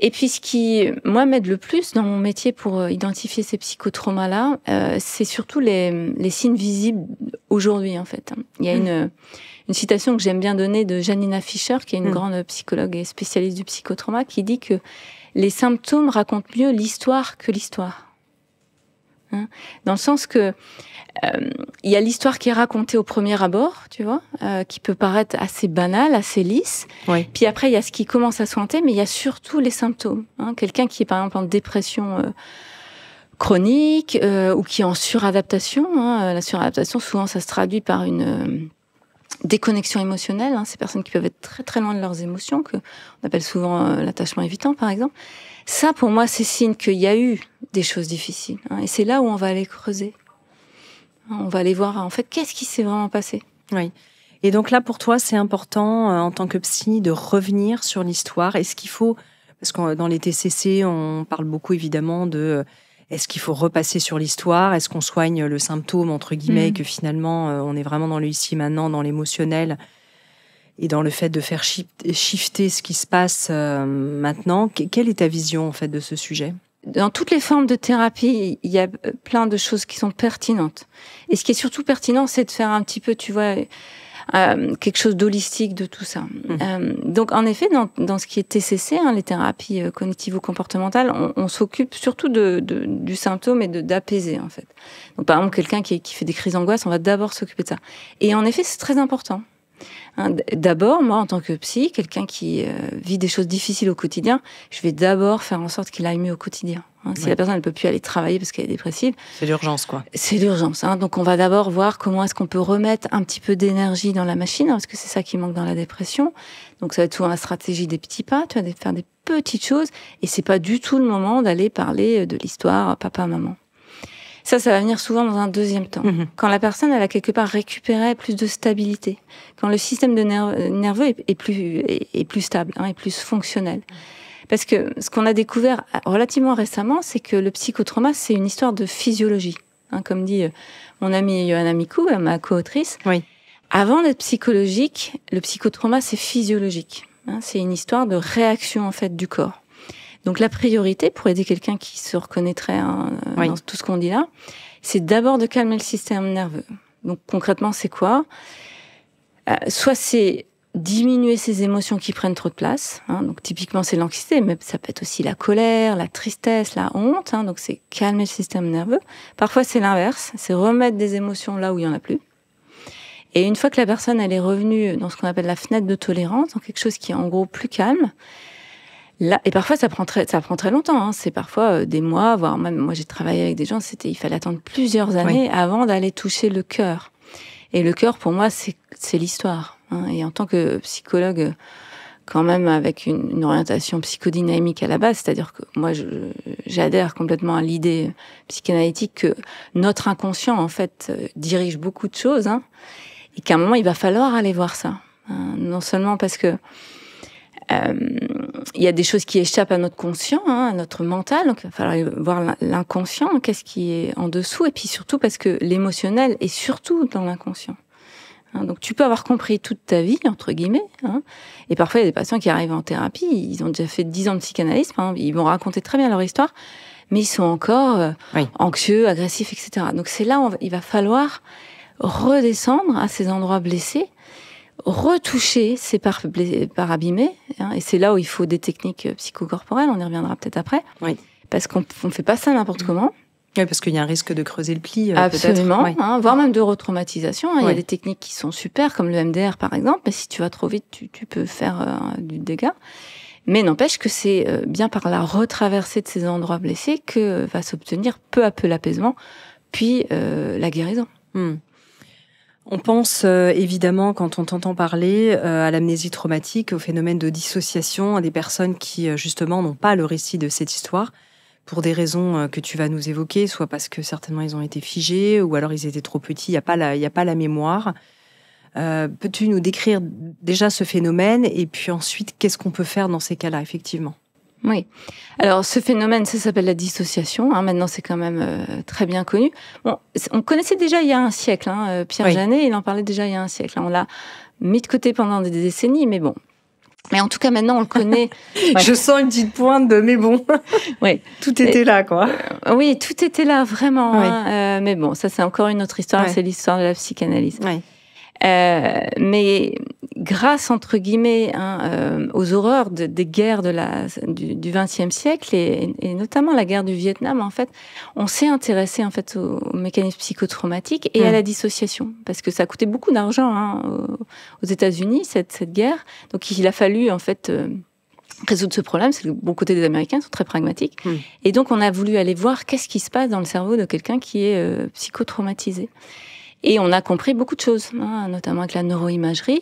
Et puis ce qui, moi, m'aide le plus dans mon métier pour identifier ces psychotraumas-là, c'est surtout les signes visibles aujourd'hui en fait. Il y a une citation que j'aime bien donner de Janina Fischer, qui est une grande psychologue et spécialiste du psychotrauma, qui dit que les symptômes racontent mieux l'histoire que l'histoire. Dans le sens que il y a l'histoire qui est racontée au premier abord, tu vois, qui peut paraître assez banale, assez lisse. Oui. Puis après, il y a ce qui commence à se pointer, mais il y a surtout les symptômes. Quelqu'un qui est par exemple en dépression chronique ou qui est en suradaptation. La suradaptation, souvent, ça se traduit par une déconnexion émotionnelle. Ces personnes qui peuvent être très très loin de leurs émotions, que on appelle souvent l'attachement évitant, par exemple. Ça, pour moi, c'est signe qu'il y a eu des choses difficiles. Et c'est là où on va aller creuser. On va aller voir, en fait, qu'est-ce qui s'est vraiment passé. Oui. Et donc là, pour toi, c'est important, en tant que psy, de revenir sur l'histoire. Est-ce qu'il faut, parce que dans les TCC, on parle beaucoup, évidemment, de est-ce qu'il faut repasser sur l'histoire? Est-ce qu'on soigne le symptôme, entre guillemets, que finalement, on est vraiment dans le ici, maintenant, dans l'émotionnel et dans le fait de faire shifter ce qui se passe maintenant? Quelle est ta vision, en fait, de ce sujet? Dans toutes les formes de thérapie, il y a plein de choses qui sont pertinentes. Et ce qui est surtout pertinent, c'est de faire un petit peu, tu vois, quelque chose d'holistique de tout ça. Donc, en effet, dans ce qui est TCC, les thérapies cognitivo-comportementales, on s'occupe surtout du symptôme et d'apaiser, en fait. Donc, par exemple, quelqu'un qui fait des crises d'angoisse, on va d'abord s'occuper de ça. Et en effet, c'est très important. D'abord, moi, en tant que psy, quelqu'un qui vit des choses difficiles au quotidien, je vais d'abord faire en sorte qu'il aille mieux au quotidien. Si la personne ne peut plus aller travailler parce qu'elle est dépressive, c'est l'urgence, quoi. C'est l'urgence. Donc, on va d'abord voir comment est-ce qu'on peut remettre un petit peu d'énergie dans la machine, parce que c'est ça qui manque dans la dépression. Donc, ça va être souvent la stratégie des petits pas, tu vas faire des petites choses, et c'est pas du tout le moment d'aller parler de l'histoire papa-maman. Ça va venir souvent dans un deuxième temps. Quand la personne, elle a quelque part récupéré plus de stabilité. Quand le système nerveux est plus stable, est plus fonctionnel. Parce que ce qu'on a découvert relativement récemment, c'est que le psychotrauma, c'est une histoire de physiologie. Comme dit mon amie Johanna Mikou, ma co-autrice. Oui. Avant d'être psychologique, le psychotrauma, c'est physiologique. C'est une histoire de réaction, en fait, du corps. Donc la priorité pour aider quelqu'un qui se reconnaîtrait dans tout ce qu'on dit là, c'est d'abord de calmer le système nerveux. Donc concrètement, c'est quoi ? Soit c'est diminuer ses émotions qui prennent trop de place. Donc typiquement, c'est l'anxiété, mais ça peut être aussi la colère, la tristesse, la honte. Donc c'est calmer le système nerveux. Parfois, c'est l'inverse, c'est remettre des émotions là où il y en a plus. Et une fois que la personne elle est revenue dans ce qu'on appelle la fenêtre de tolérance, dans quelque chose qui est en gros plus calme, Là, et parfois, ça prend très longtemps. Hein. C'est parfois des mois, voire même, moi j'ai travaillé avec des gens, il fallait attendre plusieurs années avant d'aller toucher le cœur. Et le cœur, pour moi, c'est l'histoire. Hein. Et en tant que psychologue, quand même avec une orientation psychodynamique à la base, c'est-à-dire que moi, j'adhère complètement à l'idée psychanalytique que notre inconscient, en fait, dirige beaucoup de choses, hein, et qu'à un moment, il va falloir aller voir ça. Hein. Non seulement parce que il y a des choses qui échappent à notre conscient, hein, à notre mental, donc il va falloir voir l'inconscient, qu'est-ce qui est en dessous, et puis surtout parce que l'émotionnel est surtout dans l'inconscient. Hein, donc tu peux avoir compris toute ta vie, entre guillemets, hein, et parfois il y a des patients qui arrivent en thérapie, ils ont déjà fait 10 ans de psychanalyse, hein, ils vont raconter très bien leur histoire, mais ils sont encore anxieux, agressifs, etc. Donc c'est là où il va falloir redescendre à ces endroits blessés, retoucher ces parts abîmées, hein, et c'est là où il faut des techniques psychocorporelles, on y reviendra peut-être après, parce qu'on ne fait pas ça n'importe comment. Oui, parce qu'il y a un risque de creuser le pli, absolument, hein, voire même de retraumatisation. Hein. Il y a des techniques qui sont super, comme le MDR par exemple, mais si tu vas trop vite, tu peux faire du dégât. Mais n'empêche que c'est bien par la retraversée de ces endroits blessés que va s'obtenir peu à peu l'apaisement, puis la guérison. On pense évidemment, quand on t'entend parler, à l'amnésie traumatique, au phénomène de dissociation, à des personnes qui justement n'ont pas le récit de cette histoire, pour des raisons que tu vas nous évoquer, soit parce que certainement ils ont été figés, ou alors ils étaient trop petits, il n'y a pas la mémoire. Peux-tu nous décrire déjà ce phénomène, et puis ensuite, qu'est-ce qu'on peut faire dans ces cas-là, effectivement ? Oui. Alors, ce phénomène, ça s'appelle la dissociation. Hein. Maintenant, c'est quand même très bien connu. Bon, on connaissait déjà il y a un siècle. Hein. Pierre Janet, il en parlait déjà il y a un siècle. Hein. On l'a mis de côté pendant des décennies, mais bon. Mais en tout cas, maintenant, on le connaît. Je sens une petite pointe de « mais bon ». Tout était là, quoi. Oui, tout était là, vraiment. Hein. Mais bon, ça, c'est encore une autre histoire. C'est l'histoire de la psychanalyse. Mais grâce, entre guillemets, aux horreurs des guerres du XXe siècle et notamment la guerre du Vietnam, en fait, on s'est intéressé en fait aux mécanismes psychotraumatiques et à la dissociation, parce que ça a coûté beaucoup d'argent aux États-Unis cette guerre. Donc il a fallu en fait résoudre ce problème. C'est le bon côté des Américains, ils sont très pragmatiques. Et donc on a voulu aller voir qu'est-ce qui se passe dans le cerveau de quelqu'un qui est psychotraumatisé. Et on a compris beaucoup de choses, hein, notamment avec la neuroimagerie.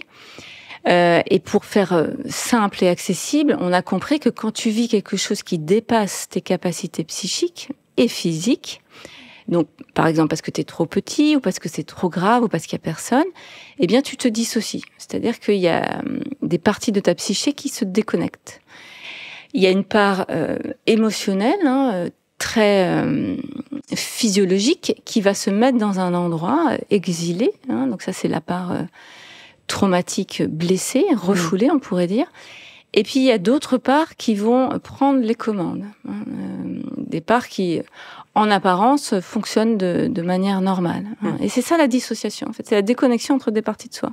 Et pour faire simple et accessible, on a compris que quand tu vis quelque chose qui dépasse tes capacités psychiques et physiques, donc par exemple parce que tu es trop petit, ou parce que c'est trop grave, ou parce qu'il y a personne, eh bien tu te dissocies. C'est-à-dire qu'il y a des parties de ta psyché qui se déconnectent. Il y a une part émotionnelle, hein, très physiologique, qui va se mettre dans un endroit exilé. Hein, donc ça, c'est la part traumatique blessée, refoulée, on pourrait dire. Et puis, il y a d'autres parts qui vont prendre les commandes. Hein, des parts qui, en apparence, fonctionnent de manière normale. Hein. Et c'est ça la dissociation, en fait. C'est la déconnexion entre des parties de soi.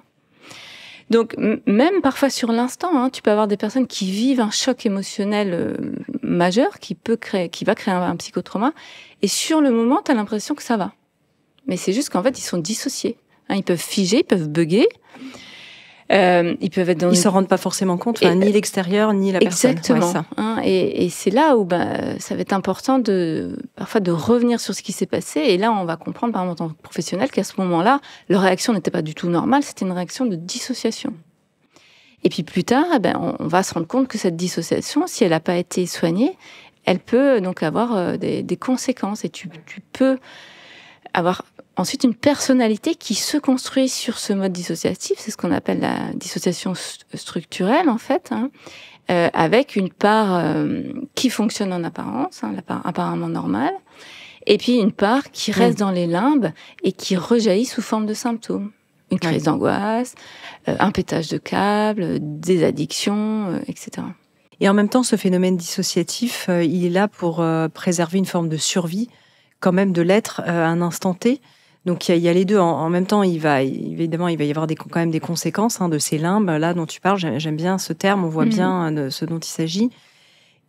Donc, même parfois sur l'instant, hein, tu peux avoir des personnes qui vivent un choc émotionnel majeur qui va créer un psychotrauma. Et sur le moment, tu as l'impression que ça va. Mais c'est juste qu'en fait, ils sont dissociés. Hein, ils peuvent figer, ils peuvent bugger. Ils peuvent être ils s'en rendent pas forcément compte, ni l'extérieur, ni la personne. Exactement. Hein, et c'est là où ça va être important parfois de revenir sur ce qui s'est passé. Et là, on va comprendre, par exemple, en tant que professionnel, qu'à ce moment-là, leur réaction n'était pas du tout normale, c'était une réaction de dissociation. Et puis plus tard, on va se rendre compte que cette dissociation, si elle n'a pas été soignée, elle peut donc avoir des conséquences. Et tu peux avoir ensuite une personnalité qui se construit sur ce mode dissociatif. C'est ce qu'on appelle la dissociation structurelle, en fait, hein, avec une part qui fonctionne en apparence, hein, la part apparemment normale, et puis une part qui reste dans les limbes et qui rejaillit sous forme de symptômes. Une crise d'angoisse, un pétage de câble, des addictions, etc. Et en même temps, ce phénomène dissociatif, il est là pour préserver une forme de survie, quand même, de l'être à un instant T. Donc il y a les deux. En même temps, évidemment, il va y avoir quand même des conséquences de ces limbes là dont tu parles. J'aime bien ce terme, on voit bien de ce dont il s'agit.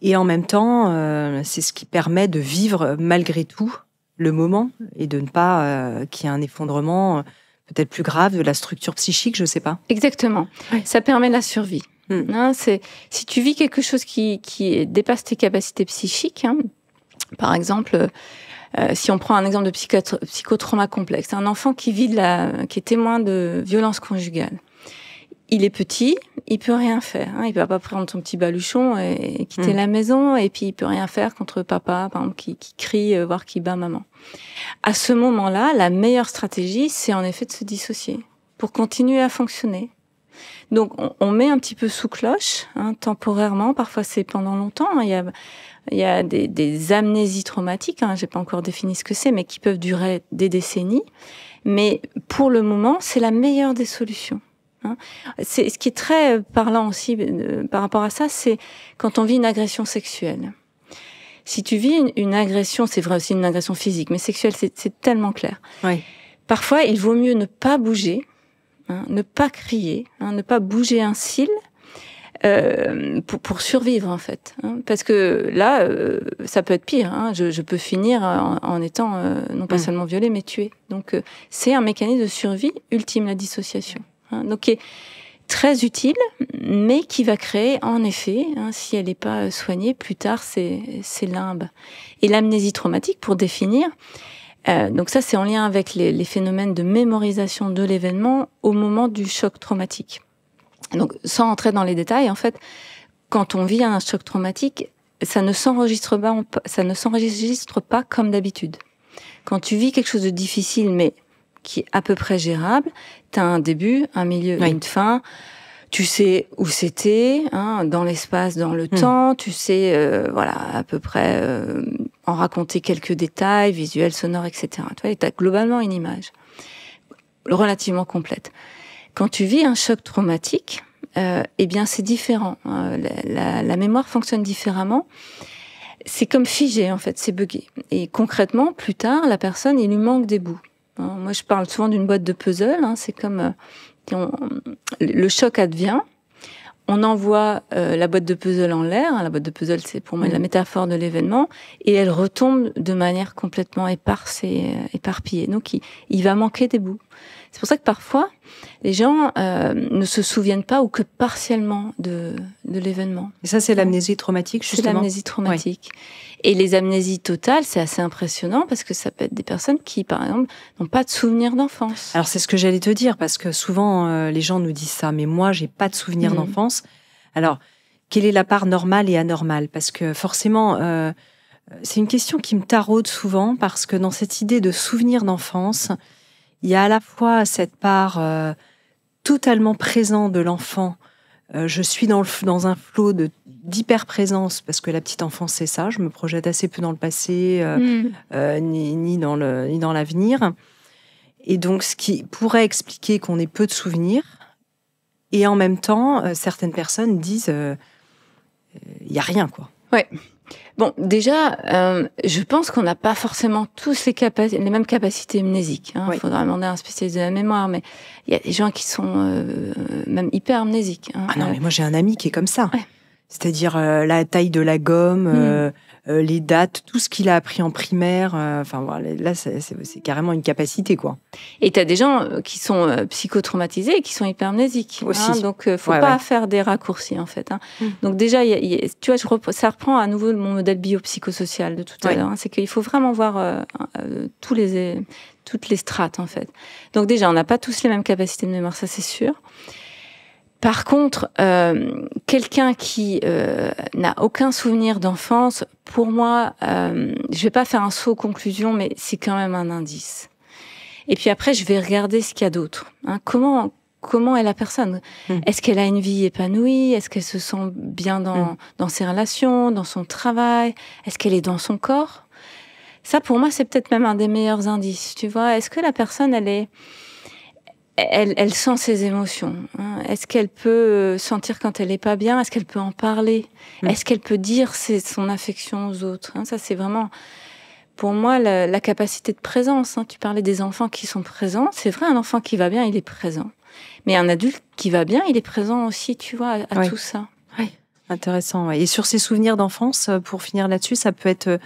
Et en même temps, c'est ce qui permet de vivre malgré tout le moment et de ne pas qu'il y ait un effondrement peut-être plus grave de la structure psychique, je ne sais pas. Exactement. Ça permet la survie. Si tu vis quelque chose qui dépasse tes capacités psychiques, par exemple, si on prend un exemple de psychotrauma complexe, un enfant qui est témoin de violence conjugale. Il est petit, il peut rien faire. Il peut pas prendre son petit baluchon et quitter la maison, et puis il peut rien faire contre papa, par exemple, qui crie, voire qui bat maman. À ce moment-là, la meilleure stratégie, c'est en effet de se dissocier pour continuer à fonctionner. Donc, on met un petit peu sous cloche, temporairement. Parfois, c'est pendant longtemps. Il y a des amnésies traumatiques. J'ai pas encore défini ce que c'est, mais qui peuvent durer des décennies. Mais pour le moment, c'est la meilleure des solutions. C'est ce qui est très parlant aussi par rapport à ça, c'est quand on vit une agression sexuelle. Si tu vis une agression, c'est vrai aussi une agression physique, mais sexuelle, c'est tellement clair. Oui. Parfois, il vaut mieux ne pas bouger, ne pas crier, ne pas bouger un cil pour survivre en fait. Parce que là, ça peut être pire. Je peux finir en étant non pas seulement violée, mais tuée. Donc, c'est un mécanisme de survie ultime, la dissociation. Donc, qui est très utile, mais qui va créer, en effet, si elle n'est pas soignée, plus tard, c'est limbe. Et l'amnésie traumatique, pour définir, donc ça, c'est en lien avec les phénomènes de mémorisation de l'événement au moment du choc traumatique. Donc, sans entrer dans les détails, en fait, quand on vit un choc traumatique, ça ne s'enregistre pas comme d'habitude. Quand tu vis quelque chose de difficile, mais qui est à peu près gérable, tu as un début, un milieu, une fin. Tu sais où c'était, dans l'espace, dans le temps. Tu sais, à peu près en raconter quelques détails, visuels, sonores, etc. Tu vois, et tu as globalement une image relativement complète. Quand tu vis un choc traumatique, eh bien, c'est différent. La mémoire fonctionne différemment. C'est comme figé, en fait, c'est buggé. Et concrètement, plus tard, la personne, il lui manque des bouts. Moi, je parle souvent d'une boîte de puzzle. C'est comme le choc advient. On envoie la boîte de puzzle en l'air. La boîte de puzzle, c'est pour moi la métaphore de l'événement. Et elle retombe de manière complètement éparse et éparpillée. Donc, il va manquer des bouts. C'est pour ça que parfois, les gens ne se souviennent pas ou que partiellement de l'événement. Et ça, c'est l'amnésie traumatique, justement. C'est l'amnésie traumatique. Ouais. Et les amnésies totales, c'est assez impressionnant parce que ça peut être des personnes qui, par exemple, n'ont pas de souvenirs d'enfance. Alors, c'est ce que j'allais te dire, parce que souvent, les gens nous disent ça. Mais moi, j'ai pas de souvenirs d'enfance. Alors, quelle est la part normale et anormale? Parce que forcément, c'est une question qui me taraude souvent, parce que dans cette idée de souvenirs d'enfance, il y a à la fois cette part totalement présente de l'enfant. Je suis dans un flot d'hyper-présence, parce que la petite enfance, c'est ça. Je me projette assez peu dans le passé, ni dans l'avenir. Et donc, ce qui pourrait expliquer qu'on ait peu de souvenirs. Et en même temps, certaines personnes disent il n'y a rien, quoi. Ouais. Bon, déjà, je pense qu'on n'a pas forcément tous les mêmes capacités amnésiques. Il faudra demander à un spécialiste de la mémoire, mais il y a des gens qui sont même hyper amnésiques. Ah non, mais moi j'ai un ami qui est comme ça. Ouais. C'est-à-dire la taille de la gomme, les dates, tout ce qu'il a appris en primaire. Là, c'est carrément une capacité, quoi. Et tu as des gens qui sont psychotraumatisés et qui sont hypermnésiques. Aussi. Donc, faut pas faire des raccourcis, en fait. Donc déjà, tu vois, ça reprend à nouveau mon modèle biopsychosocial de tout à l'heure. C'est qu'il faut vraiment voir toutes les strates, en fait. Donc déjà, on n'a pas tous les mêmes capacités de mémoire, ça c'est sûr. Par contre, quelqu'un qui n'a aucun souvenir d'enfance, pour moi, je vais pas faire un saut aux conclusions, mais c'est quand même un indice. Et puis après, je vais regarder ce qu'il y a d'autre. Comment est la personne? Est-ce qu'elle a une vie épanouie? Est-ce qu'elle se sent bien dans ses relations, dans son travail? Est-ce qu'elle est dans son corps? Ça, pour moi, c'est peut-être même un des meilleurs indices. Tu vois, est-ce que la personne, elle sent ses émotions. Est-ce qu'elle peut sentir quand elle est pas bien? Est-ce qu'elle peut en parler? Est-ce qu'elle peut dire son affection aux autres? Ça, c'est vraiment, pour moi, la capacité de présence. Tu parlais des enfants qui sont présents. C'est vrai, un enfant qui va bien, il est présent. Mais un adulte qui va bien, il est présent aussi, tu vois, à tout ça. Oui, intéressant. Ouais. Et sur ces souvenirs d'enfance, pour finir là-dessus, ça peut être,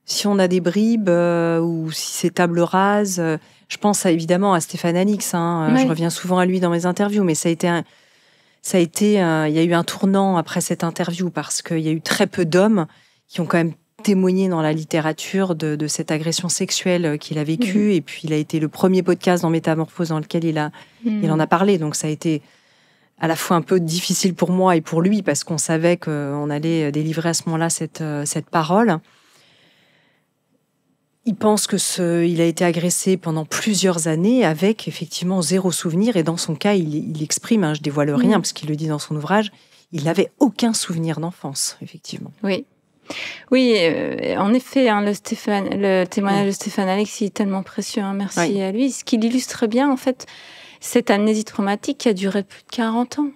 si on a des bribes ou si c'est table rase. Je pense évidemment à Stéphane Alix. Je reviens souvent à lui dans mes interviews, mais ça a été Ça a été, il y a eu un tournant après cette interview parce qu'il y a eu très peu d'hommes qui ont quand même témoigné dans la littérature de cette agression sexuelle qu'il a vécue. Et puis, il a été le premier podcast dans Métamorphose dans lequel il en a parlé. Donc, ça a été à la fois un peu difficile pour moi et pour lui parce qu'on savait qu'on allait délivrer à ce moment-là cette parole. Il pense qu'il a été agressé pendant plusieurs années avec effectivement 0 souvenir. Et dans son cas, il exprime, je dévoile rien parce qu'il le dit dans son ouvrage, il n'avait aucun souvenir d'enfance, effectivement. Oui, en effet, le témoignage de Stéphane Alexis est tellement précieux. Merci à lui. Ce qui illustre bien, en fait, cette amnésie traumatique qui a duré plus de 40 ans.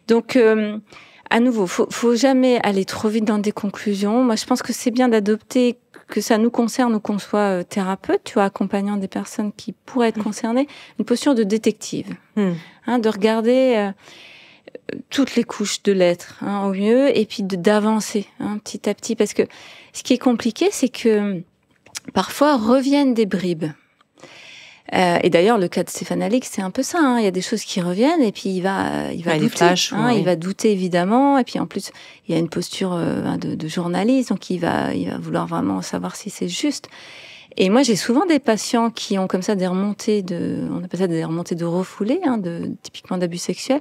Donc, à nouveau, faut jamais aller trop vite dans des conclusions. Moi, je pense que c'est bien d'adopter, que ça nous concerne ou qu'on soit thérapeute, tu vois, accompagnant des personnes qui pourraient être concernées, une posture de détective, de regarder toutes les couches de l'être, au mieux, et puis d'avancer petit à petit, parce que ce qui est compliqué, c'est que parfois reviennent des bribes. Et d'ailleurs, le cas de Stéphane Alix, c'est un peu ça. Il y a des choses qui reviennent et puis il va douter. Flashs, il va douter évidemment. Et puis en plus, il y a une posture de journaliste, donc il va vouloir vraiment savoir si c'est juste. Et moi, j'ai souvent des patients qui ont comme ça des remontées on appelle ça des remontées de refoulés, typiquement d'abus sexuels,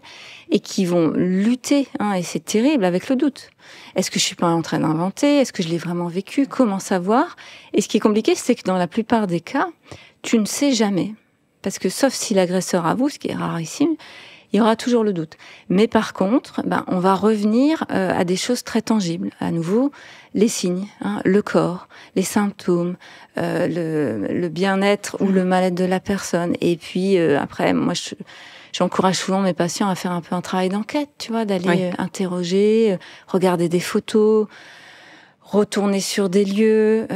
et qui vont lutter. Et c'est terrible avec le doute. Est-ce que je suis pas en train d'inventer? Est-ce que je l'ai vraiment vécu? Comment savoir? Et ce qui est compliqué, c'est que dans la plupart des cas, tu ne sais jamais. Parce que sauf si l'agresseur avoue, ce qui est rarissime, il y aura toujours le doute. Mais par contre, on va revenir à des choses très tangibles. À nouveau, les signes, le corps, les symptômes, le bien-être ou le mal-être de la personne. Et puis après, moi, j'encourage souvent mes patients à faire un peu un travail d'enquête, tu vois, d'aller interroger, regarder des photos, retourner sur des lieux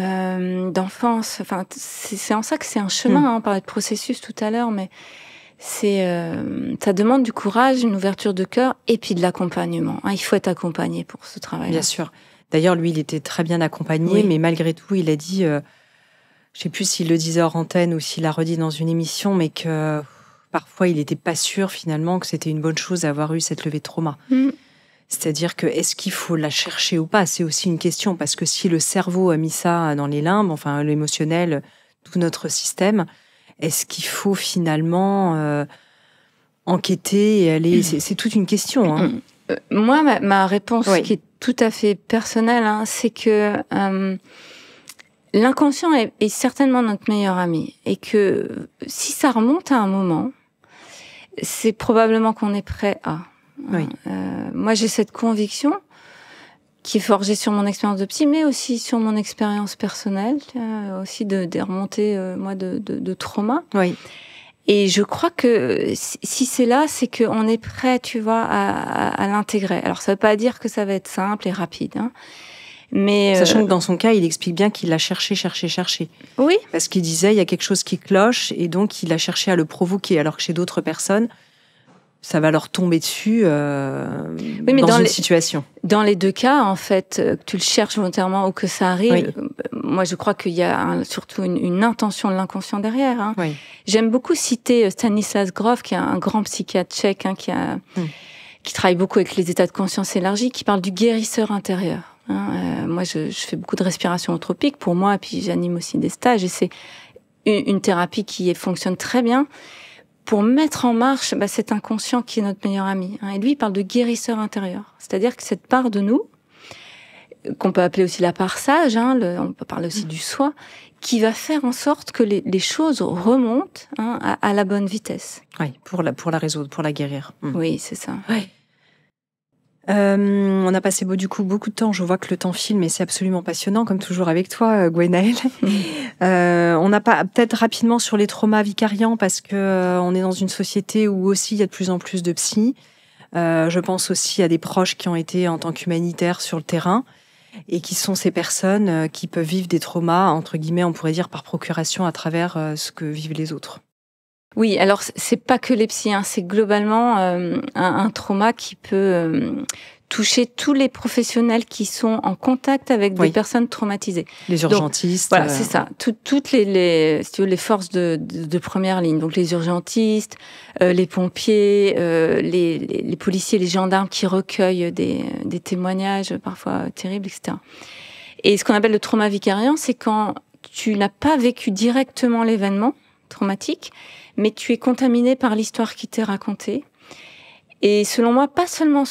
d'enfance. Enfin, c'est en ça que c'est un chemin. On parlait de processus tout à l'heure, mais ça demande du courage, une ouverture de cœur et puis de l'accompagnement. Il faut être accompagné pour ce travail. Bien sûr. D'ailleurs, lui, il était très bien accompagné, mais malgré tout, il a dit, je ne sais plus s'il le disait hors antenne ou s'il l'a redit dans une émission, mais que parfois, il n'était pas sûr finalement que c'était une bonne chose d'avoir eu cette levée de trauma. C'est-à-dire que est-ce qu'il faut la chercher ou pas? C'est aussi une question, parce que si le cerveau a mis ça dans les limbes, enfin l'émotionnel, tout notre système, est-ce qu'il faut finalement enquêter et aller... C'est toute une question. Moi, ma réponse, qui est tout à fait personnelle, c'est que l'inconscient est certainement notre meilleur ami. Et que si ça remonte à un moment, c'est probablement qu'on est prêt à... moi, j'ai cette conviction qui est forgée sur mon expérience de psy, mais aussi sur mon expérience personnelle, aussi des remontées, de trauma. Et je crois que si c'est là, c'est qu'on est prêt, tu vois, à l'intégrer. Alors, ça veut pas dire que ça va être simple et rapide, mais sachant que dans son cas, il explique bien qu'il l'a cherché. Oui. Parce qu'il disait, il y a quelque chose qui cloche, et donc il a cherché à le provoquer, alors que chez d'autres personnes, ça va leur tomber dessus dans une situation. Dans les deux cas, en fait, que tu le cherches volontairement ou que ça arrive, moi je crois qu'il y a surtout une intention de l'inconscient derrière. J'aime beaucoup citer Stanislas Grof, qui est un grand psychiatre tchèque, qui travaille beaucoup avec les états de conscience élargis, qui parle du guérisseur intérieur. Moi, je fais beaucoup de respiration holotropique pour moi, et puis j'anime aussi des stages, et c'est une thérapie qui fonctionne très bien pour mettre en marche cet inconscient qui est notre meilleur ami. Et lui, il parle de guérisseur intérieur. C'est-à-dire que cette part de nous, qu'on peut appeler aussi la part sage, on peut parler aussi du soi, qui va faire en sorte que les choses remontent à la bonne vitesse. Pour la résoudre, pour la guérir. Oui, c'est ça. On a passé beaucoup de temps. Je vois que le temps file, mais c'est absolument passionnant, comme toujours avec toi, Gwenaëlle. On n'a pas peut-être rapidement sur les traumas vicariants, parce que on est dans une société où aussi il y a de plus en plus de psy. Je pense aussi à des proches qui ont été en tant qu'humanitaires sur le terrain et qui sont ces personnes qui peuvent vivre des traumas, entre guillemets, on pourrait dire par procuration, à travers ce que vivent les autres. Oui, alors c'est pas que les psys, c'est globalement un trauma qui peut toucher tous les professionnels qui sont en contact avec des personnes traumatisées. Les urgentistes. Donc, voilà, c'est ça. Toutes si tu veux, les forces de première ligne. Donc les urgentistes, les pompiers, les policiers, les gendarmes qui recueillent des témoignages parfois terribles, etc. Et ce qu'on appelle le trauma vicariant, c'est quand tu n'as pas vécu directement l'événement traumatique, mais tu es contaminé par l'histoire qui t'est racontée. Et selon moi, pas seulement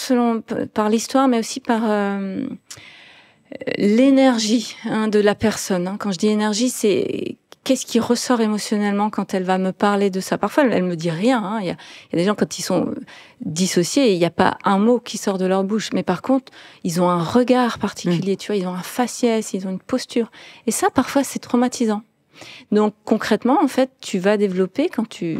par l'histoire, mais aussi par l'énergie de la personne. Quand je dis énergie, c'est qu'est-ce qui ressort émotionnellement quand elle va me parler de ça. Parfois, elle me dit rien. Il y a des gens, quand ils sont dissociés, il n'y a pas un mot qui sort de leur bouche. Mais par contre, ils ont un regard particulier, tu vois, ils ont un faciès, ils ont une posture. Et ça, parfois, c'est traumatisant. Donc, concrètement, en fait, tu vas développer, quand tu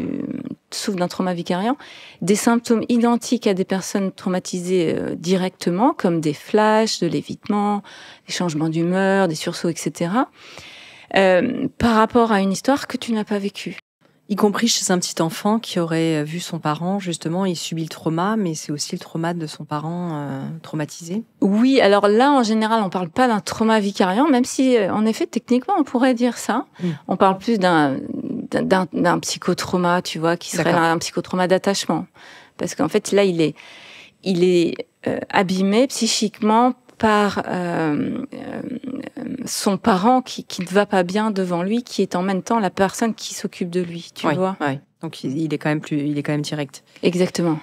souffres d'un trauma vicariant, des symptômes identiques à des personnes traumatisées directement, comme des flashs, de l'évitement, des changements d'humeur, des sursauts, etc., par rapport à une histoire que tu n'as pas vécue. Y compris chez un petit enfant qui aurait vu son parent, justement, il subit le trauma, mais c'est aussi le trauma de son parent traumatisé. Oui, alors là, en général, on parle pas d'un trauma vicariant, même si, en effet, techniquement, on pourrait dire ça. On parle plus d'un psychotrauma, tu vois, qui serait un psychotrauma d'attachement. Parce qu'en fait, là, il est abîmé psychiquement par son parent qui ne va pas bien devant lui, qui est en même temps la personne qui s'occupe de lui, tu vois. Oui. Donc il est quand même direct. Exactement.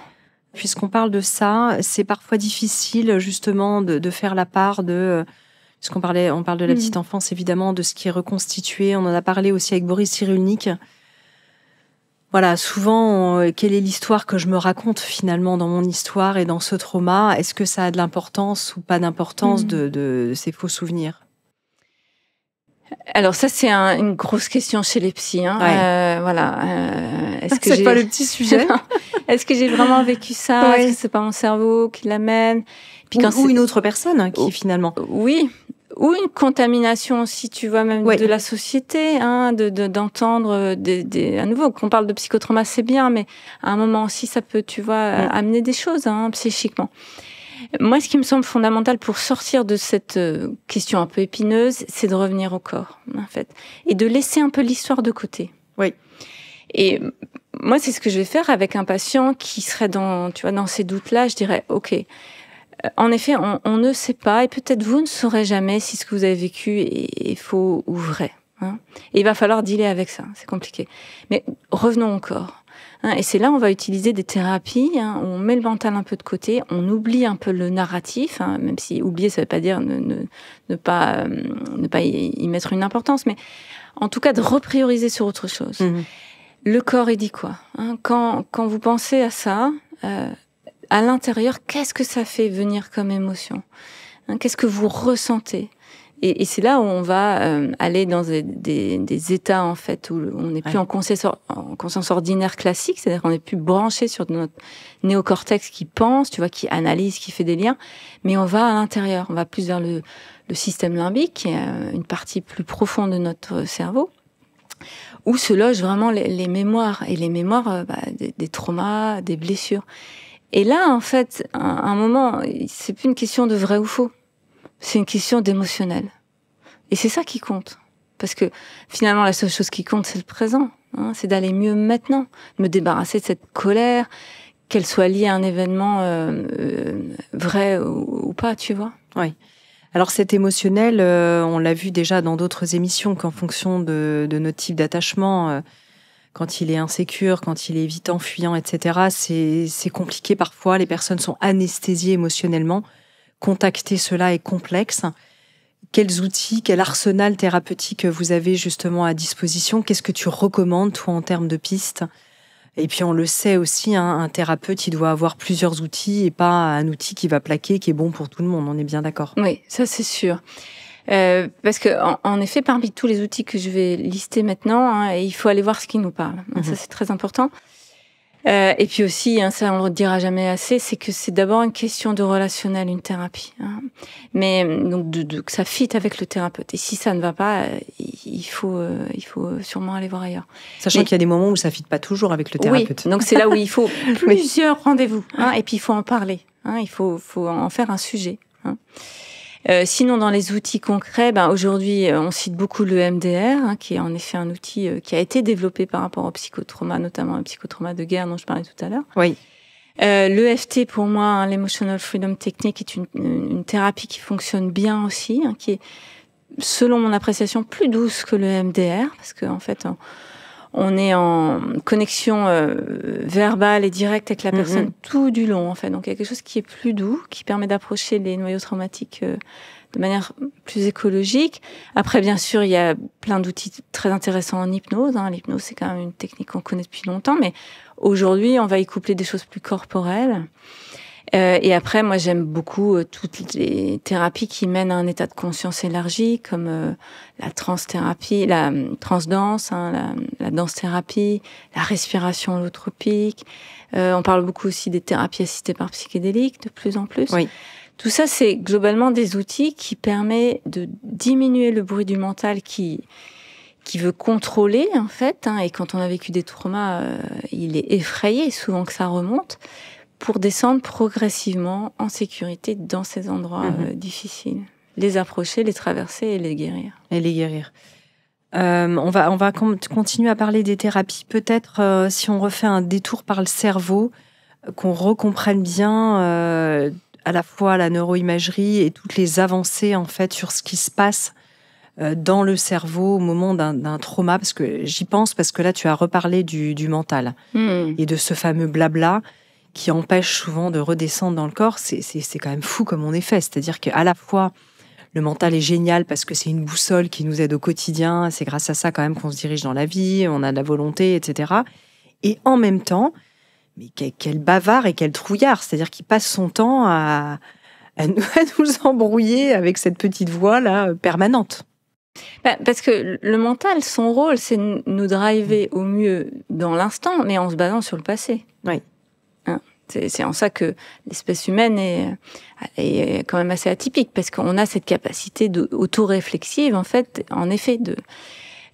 Puisqu'on parle de ça, c'est parfois difficile justement de faire la part de... Puisqu'on parle de la petite enfance, évidemment, de ce qui est reconstitué. On en a parlé aussi avec Boris Cyrulnik. Voilà, souvent, quelle est l'histoire que je me raconte finalement dans mon histoire et dans ce trauma? Est-ce que ça a de l'importance ou pas d'importance de ces faux souvenirs? Alors ça, c'est une grosse question chez les psys. Voilà. Est-ce que c'est pas le petit sujet? Est-ce que j'ai vraiment vécu ça? Est-ce que c'est pas mon cerveau qui l'amène? Ou une autre personne qui finalement... Oui. Ou une contamination aussi, tu vois, même de la société, d'entendre à nouveau, qu'on parle de psychotrauma, c'est bien, mais à un moment aussi, ça peut, tu vois, amener des choses, psychiquement. Moi, ce qui me semble fondamental pour sortir de cette question un peu épineuse, c'est de revenir au corps, en fait, et de laisser un peu l'histoire de côté. Oui. Et moi, c'est ce que je vais faire avec un patient qui serait dans ces doutes-là. Je dirais, OK, en effet, on ne sait pas, et peut-être vous ne saurez jamais si ce que vous avez vécu est faux ou vrai. Et il va falloir dealer avec ça, c'est compliqué. Mais revenons au corps. Et c'est là où on va utiliser des thérapies, où on met le mental un peu de côté, on oublie un peu le narratif, même si oublier, ça ne veut pas dire ne pas y mettre une importance, mais en tout cas de reprioriser sur autre chose. Le corps, il dit quoi? Quand vous pensez à ça, à l'intérieur, qu'est-ce que ça fait venir comme émotion? Qu'est-ce que vous ressentez? Et c'est là où on va aller dans des états, en fait, où on n'est plus en conscience ordinaire classique, c'est-à-dire qu'on n'est plus branché sur notre néocortex qui pense, tu vois, qui analyse, qui fait des liens, mais on va à l'intérieur, on va plus vers le système limbique, qui est une partie plus profonde de notre cerveau, où se logent vraiment les mémoires, et les mémoires des traumas, des blessures. Et là, en fait, à un moment, c'est plus une question de vrai ou faux. C'est une question d'émotionnel. Et c'est ça qui compte. Parce que finalement, la seule chose qui compte, c'est le présent. C'est d'aller mieux maintenant. De me débarrasser de cette colère, qu'elle soit liée à un événement vrai ou pas, tu vois. Oui. Alors cet émotionnel, on l'a vu déjà dans d'autres émissions, qu'en fonction de notre type d'attachement... quand il est insécure, quand il est évitant, fuyant, etc., c'est compliqué parfois. Les personnes sont anesthésiées émotionnellement. Contacter cela est complexe. Quels outils, quel arsenal thérapeutique vous avez justement à disposition? Qu'est-ce que tu recommandes, toi, en termes de pistes? Et puis, on le sait aussi, un thérapeute, il doit avoir plusieurs outils et pas un outil qui va plaquer, qui est bon pour tout le monde. On est bien d'accord. Oui, ça, c'est sûr. Parce que en effet, parmi tous les outils que je vais lister maintenant, il faut aller voir ce qui nous parle. Ça, c'est très important. Et puis aussi, ça on le dira jamais assez, c'est que c'est d'abord une question de relationnel, une thérapie. Mais donc que ça fit avec le thérapeute. Et si ça ne va pas, il faut sûrement aller voir ailleurs. Sachant qu'il y a des moments où ça fit pas toujours avec le thérapeute. Oui, donc c'est là où il faut plusieurs rendez-vous. Et puis il faut en parler. Hein, il faut en faire un sujet. Hein. Sinon, dans les outils concrets, aujourd'hui, on cite beaucoup le MDR, hein, qui est en effet un outil qui a été développé par rapport au psychotrauma, notamment le psychotrauma de guerre dont je parlais tout à l'heure. Oui. L'EFT, pour moi, hein, l'Emotional Freedom Technique, est une thérapie qui fonctionne bien aussi, hein, qui est, selon mon appréciation, plus douce que le MDR, parce qu'en fait, on est en connexion verbale et directe avec la personne tout du long, en fait. Donc, il y a quelque chose qui est plus doux, qui permet d'approcher les noyaux traumatiques de manière plus écologique. Après, bien sûr, il y a plein d'outils très intéressants en hypnose. Hein. L'hypnose, c'est quand même une technique qu'on connaît depuis longtemps, mais aujourd'hui, on va y coupler des choses plus corporelles. Et après, moi, j'aime beaucoup toutes les thérapies qui mènent à un état de conscience élargi, comme la trans-thérapie, la transdanse, hein, la danse-thérapie, la respiration holotropique. On parle beaucoup aussi des thérapies assistées par psychédéliques, de plus en plus. Oui. Tout ça, c'est globalement des outils qui permettent de diminuer le bruit du mental qui veut contrôler, en fait. Hein, et quand on a vécu des traumas, il est effrayé souvent que ça remonte, pour descendre progressivement en sécurité dans ces endroits difficiles. Les approcher, les traverser et les guérir. On va continuer à parler des thérapies. Peut-être si on refait un détour par le cerveau, qu'on recomprenne bien à la fois la neuroimagerie et toutes les avancées en fait sur ce qui se passe dans le cerveau au moment d'un trauma. Parce que j'y pense, parce que là tu as reparlé du mental et de ce fameux blabla qui empêche souvent de redescendre dans le corps. C'est quand même fou comme on est fait. C'est-à-dire qu'à la fois, le mental est génial parce que c'est une boussole qui nous aide au quotidien. C'est grâce à ça quand même qu'on se dirige dans la vie, on a de la volonté, etc. Et en même temps, mais quel bavard et quel trouillard. C'est-à-dire qu'il passe son temps à nous embrouiller avec cette petite voix-là permanente. Parce que le mental, son rôle, c'est de nous driver au mieux dans l'instant, mais en se basant sur le passé. Oui. C'est en ça que l'espèce humaine est quand même assez atypique, parce qu'on a cette capacité auto-réflexive, en fait, en effet,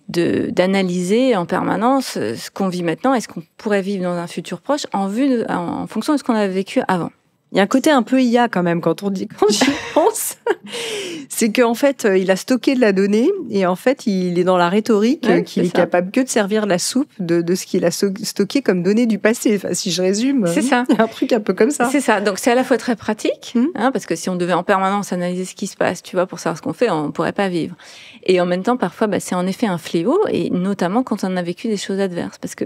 d'analyser en permanence ce qu'on vit maintenant et ce qu'on pourrait vivre dans un futur proche en fonction de ce qu'on a vécu avant. Il y a un côté un peu IA quand même quand j'y pense. C'est qu'en fait, il a stocké de la donnée et en fait, il est dans la rhétorique qu'il est capable que de servir la soupe de ce qu'il a stocké comme données du passé. Enfin, si je résume, c'est ça. Il y a un truc un peu comme ça. C'est ça. Donc, c'est à la fois très pratique, hein, parce que si on devait en permanence analyser ce qui se passe, tu vois, pour savoir ce qu'on fait, on ne pourrait pas vivre. Et en même temps, parfois, c'est en effet un fléau, et notamment quand on a vécu des choses adverses. Parce que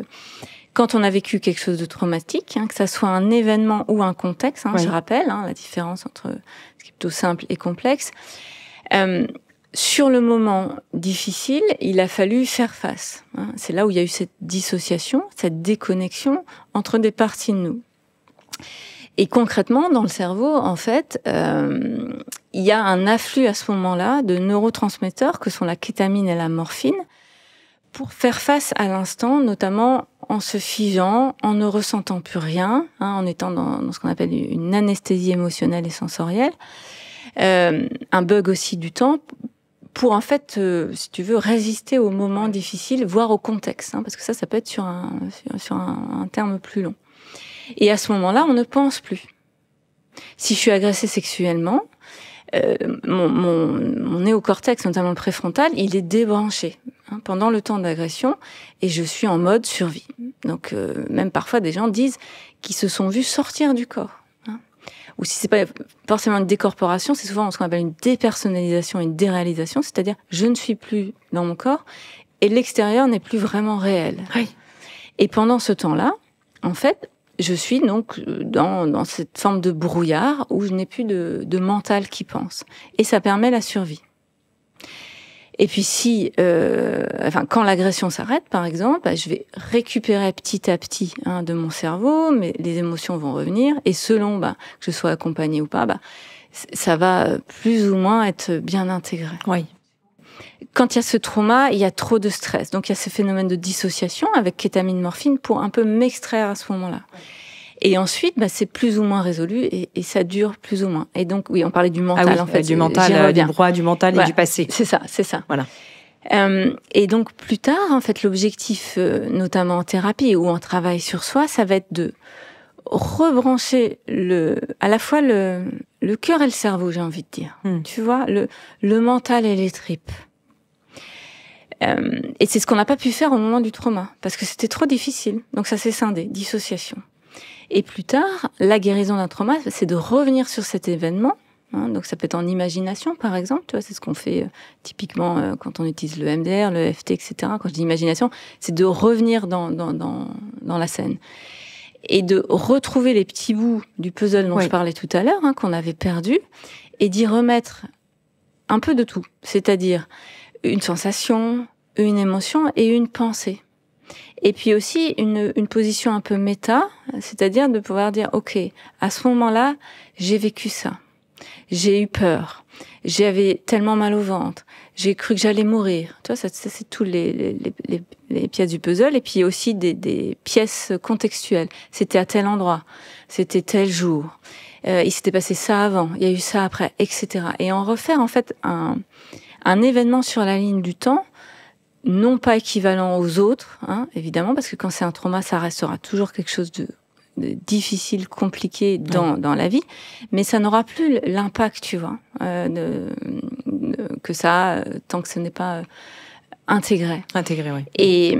quand on a vécu quelque chose de traumatique, hein, que ça soit un événement ou un contexte, je rappelle la différence entre ce qui est plutôt simple et complexe, sur le moment difficile, il a fallu faire face. Hein. C'est là où il y a eu cette dissociation, cette déconnexion entre des parties de nous. Et concrètement, dans le cerveau, en fait, il y a un afflux à ce moment-là de neurotransmetteurs que sont la kétamine et la morphine, pour faire face à l'instant, notamment en se figeant, en ne ressentant plus rien, en étant dans ce qu'on appelle une anesthésie émotionnelle et sensorielle, un bug aussi du temps, pour en fait, si tu veux, résister aux moments difficiles, voire au contexte, parce que ça peut être sur un terme plus long. Et à ce moment-là, on ne pense plus. Si je suis agressée sexuellement, mon néocortex, notamment le préfrontal, il est débranché pendant le temps d'agression et je suis en mode survie. Donc même parfois des gens disent qu'ils se sont vus sortir du corps. Ou si c'est pas forcément une décorporation, c'est souvent ce qu'on appelle une dépersonnalisation et une déréalisation, c'est-à-dire je ne suis plus dans mon corps et l'extérieur n'est plus vraiment réel. Oui. Et pendant ce temps-là, en fait, je suis donc dans cette forme de brouillard où je n'ai plus de mental qui pense. Et ça permet la survie. Et puis quand l'agression s'arrête, par exemple, je vais récupérer petit à petit de mon cerveau, mais les émotions vont revenir. Et selon que je sois accompagnée ou pas, ça va plus ou moins être bien intégré. Oui. Quand il y a ce trauma, il y a trop de stress. Donc, il y a ce phénomène de dissociation avec kétamine, morphine pour un peu m'extraire à ce moment-là. Et ensuite, c'est plus ou moins résolu et ça dure plus ou moins. Et donc, oui, on parlait du mental, en fait. Du mental, du droit, du mental et du passé. C'est ça. Voilà. Et donc, plus tard, en fait, l'objectif, notamment en thérapie ou en travail sur soi, ça va être de rebrancher à la fois le cœur et le cerveau, j'ai envie de dire. Tu vois, le mental et les tripes. Et c'est ce qu'on n'a pas pu faire au moment du trauma, parce que c'était trop difficile. Donc ça s'est scindé, dissociation. Et plus tard, la guérison d'un trauma, c'est de revenir sur cet événement. Donc ça peut être en imagination, par exemple. Tu vois, c'est ce qu'on fait typiquement quand on utilise le MDR, le EFT, etc. Quand je dis imagination, c'est de revenir dans la scène. Et de retrouver les petits bouts du puzzle dont je parlais tout à l'heure, qu'on avait perdu, et d'y remettre un peu de tout. C'est-à-dire une sensation, une émotion et une pensée. Et puis aussi une position un peu méta, c'est-à-dire de pouvoir dire, ok, à ce moment-là, j'ai vécu ça. J'ai eu peur. J'avais tellement mal au ventre. J'ai cru que j'allais mourir. Tu vois, ça c'est tous les pièces du puzzle. Et puis aussi des pièces contextuelles. C'était à tel endroit. C'était tel jour. Il s'était passé ça avant. Il y a eu ça après, etc. Et en refaire, en fait, un événement sur la ligne du temps, non pas équivalent aux autres, évidemment, parce que quand c'est un trauma, ça restera toujours quelque chose de difficile, compliqué dans la vie, mais ça n'aura plus l'impact, tu vois, que ça a, tant que ce n'est pas intégré. Intégré, oui. Et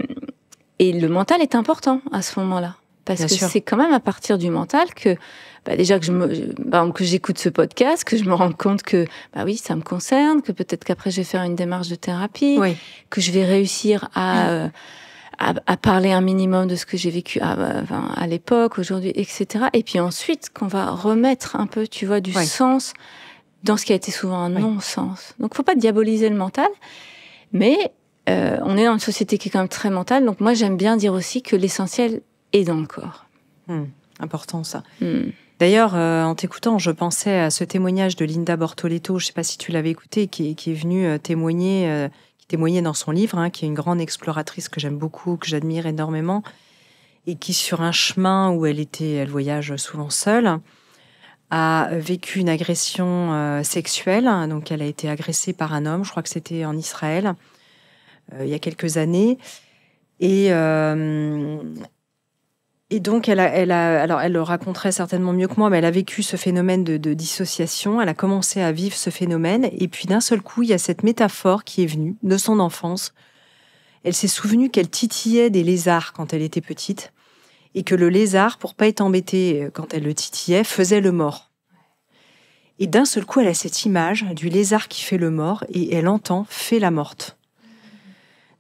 le mental est important à ce moment-là, parce que c'est quand même à partir du mental que déjà que j'écoute ce podcast, que je me rende compte que oui, ça me concerne, que peut-être qu'après je vais faire une démarche de thérapie, que je vais réussir à parler un minimum de ce que j'ai vécu à l'époque, aujourd'hui, etc. Et puis ensuite, qu'on va remettre un peu, tu vois, du sens dans ce qui a été souvent un non-sens. Donc, faut pas diaboliser le mental, mais on est dans une société qui est quand même très mentale. Donc, moi, j'aime bien dire aussi que l'essentiel est dans le corps. Important, ça. D'ailleurs, en t'écoutant, je pensais à ce témoignage de Linda Bortoletto, je ne sais pas si tu l'avais écouté, qui est venue témoigner dans son livre, qui est une grande exploratrice que j'aime beaucoup, que j'admire énormément, et qui, sur un chemin où elle voyage souvent seule, a vécu une agression sexuelle. Donc, elle a été agressée par un homme, je crois que c'était en Israël, il y a quelques années. Et donc, elle le raconterait certainement mieux que moi, mais elle a vécu ce phénomène de dissociation. Elle a commencé à vivre ce phénomène. Et puis, d'un seul coup, il y a cette métaphore qui est venue de son enfance. Elle s'est souvenue qu'elle titillait des lézards quand elle était petite. Et que le lézard, pour pas être embêté quand elle le titillait, faisait le mort. Et d'un seul coup, elle a cette image du lézard qui fait le mort et elle entend « fait la morte ».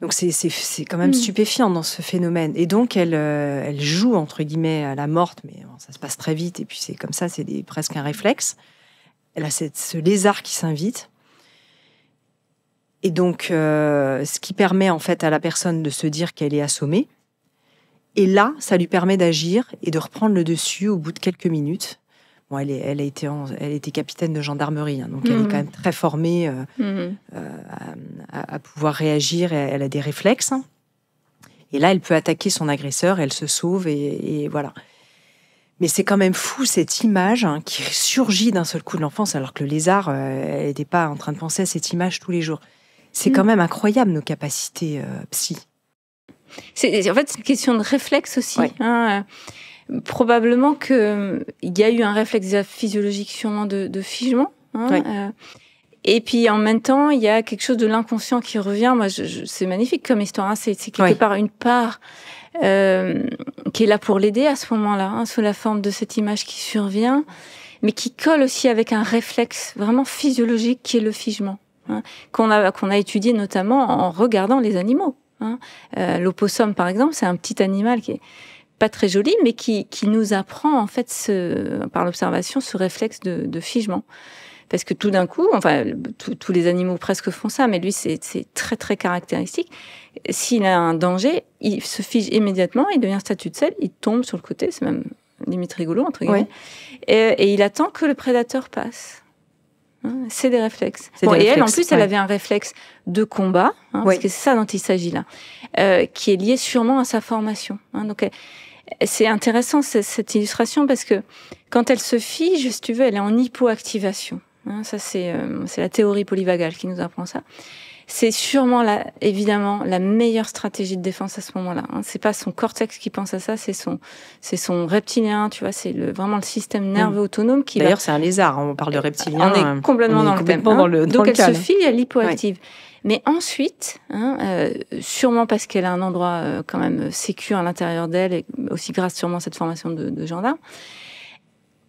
Donc, c'est quand même stupéfiant dans ce phénomène. Et donc, elle joue, entre guillemets, à la morte, mais ça se passe très vite. Et puis, c'est comme ça, c'est presque un réflexe. Elle a ce lézard qui s'invite. Et donc, ce qui permet, en fait, à la personne de se dire qu'elle est assommée. Et là, ça lui permet d'agir et de reprendre le dessus au bout de quelques minutes. Bon, elle était capitaine de gendarmerie, donc elle est quand même très formée à pouvoir réagir. Elle a des réflexes. Et là, elle peut attaquer son agresseur, elle se sauve et voilà. Mais c'est quand même fou, cette image qui surgit d'un seul coup de l'enfance, alors que le lézard, elle n'était pas en train de penser à cette image tous les jours. C'est quand même incroyable, nos capacités psy. En fait, c'est une question de réflexe aussi. Probablement qu'il y a eu un réflexe physiologique sûrement de figement. Et puis en même temps, il y a quelque chose de l'inconscient qui revient. Moi, c'est magnifique comme histoire. C'est quelque part une part qui est là pour l'aider à ce moment-là, sous la forme de cette image qui survient, mais qui colle aussi avec un réflexe vraiment physiologique qui est le figement, qu'on a étudié notamment en regardant les animaux. L'opossum, par exemple, c'est un petit animal qui est pas très joli, mais qui nous apprend en fait par l'observation ce réflexe de figement. Parce que tout d'un coup, enfin tous les animaux presque font ça, mais lui c'est très très caractéristique. S'il a un danger, il se fige immédiatement, il devient statue de sel, il tombe sur le côté, c'est même limite rigolo entre guillemets, et il attend que le prédateur passe. C'est des réflexes. Et elle, en plus, elle avait un réflexe de combat, parce que c'est ça dont il s'agit là, qui est lié sûrement à sa formation. Donc, c'est intéressant cette illustration parce que quand elle se fige, si tu veux, elle est en hypoactivation. Ça, c'est la théorie polyvagale qui nous apprend ça. c'est sûrement évidemment la meilleure stratégie de défense à ce moment-là. Hein. C'est pas son cortex qui pense à ça, c'est son reptilien, tu vois, c'est vraiment le système nerveux autonome qui. D'ailleurs, c'est un lézard. On parle de reptilien. On est complètement dans le thème. Donc elle se fie à l'hypoactive. Mais ensuite, sûrement parce qu'elle a un endroit quand même sécure à l'intérieur d'elle, et aussi grâce sûrement à cette formation de gendarme,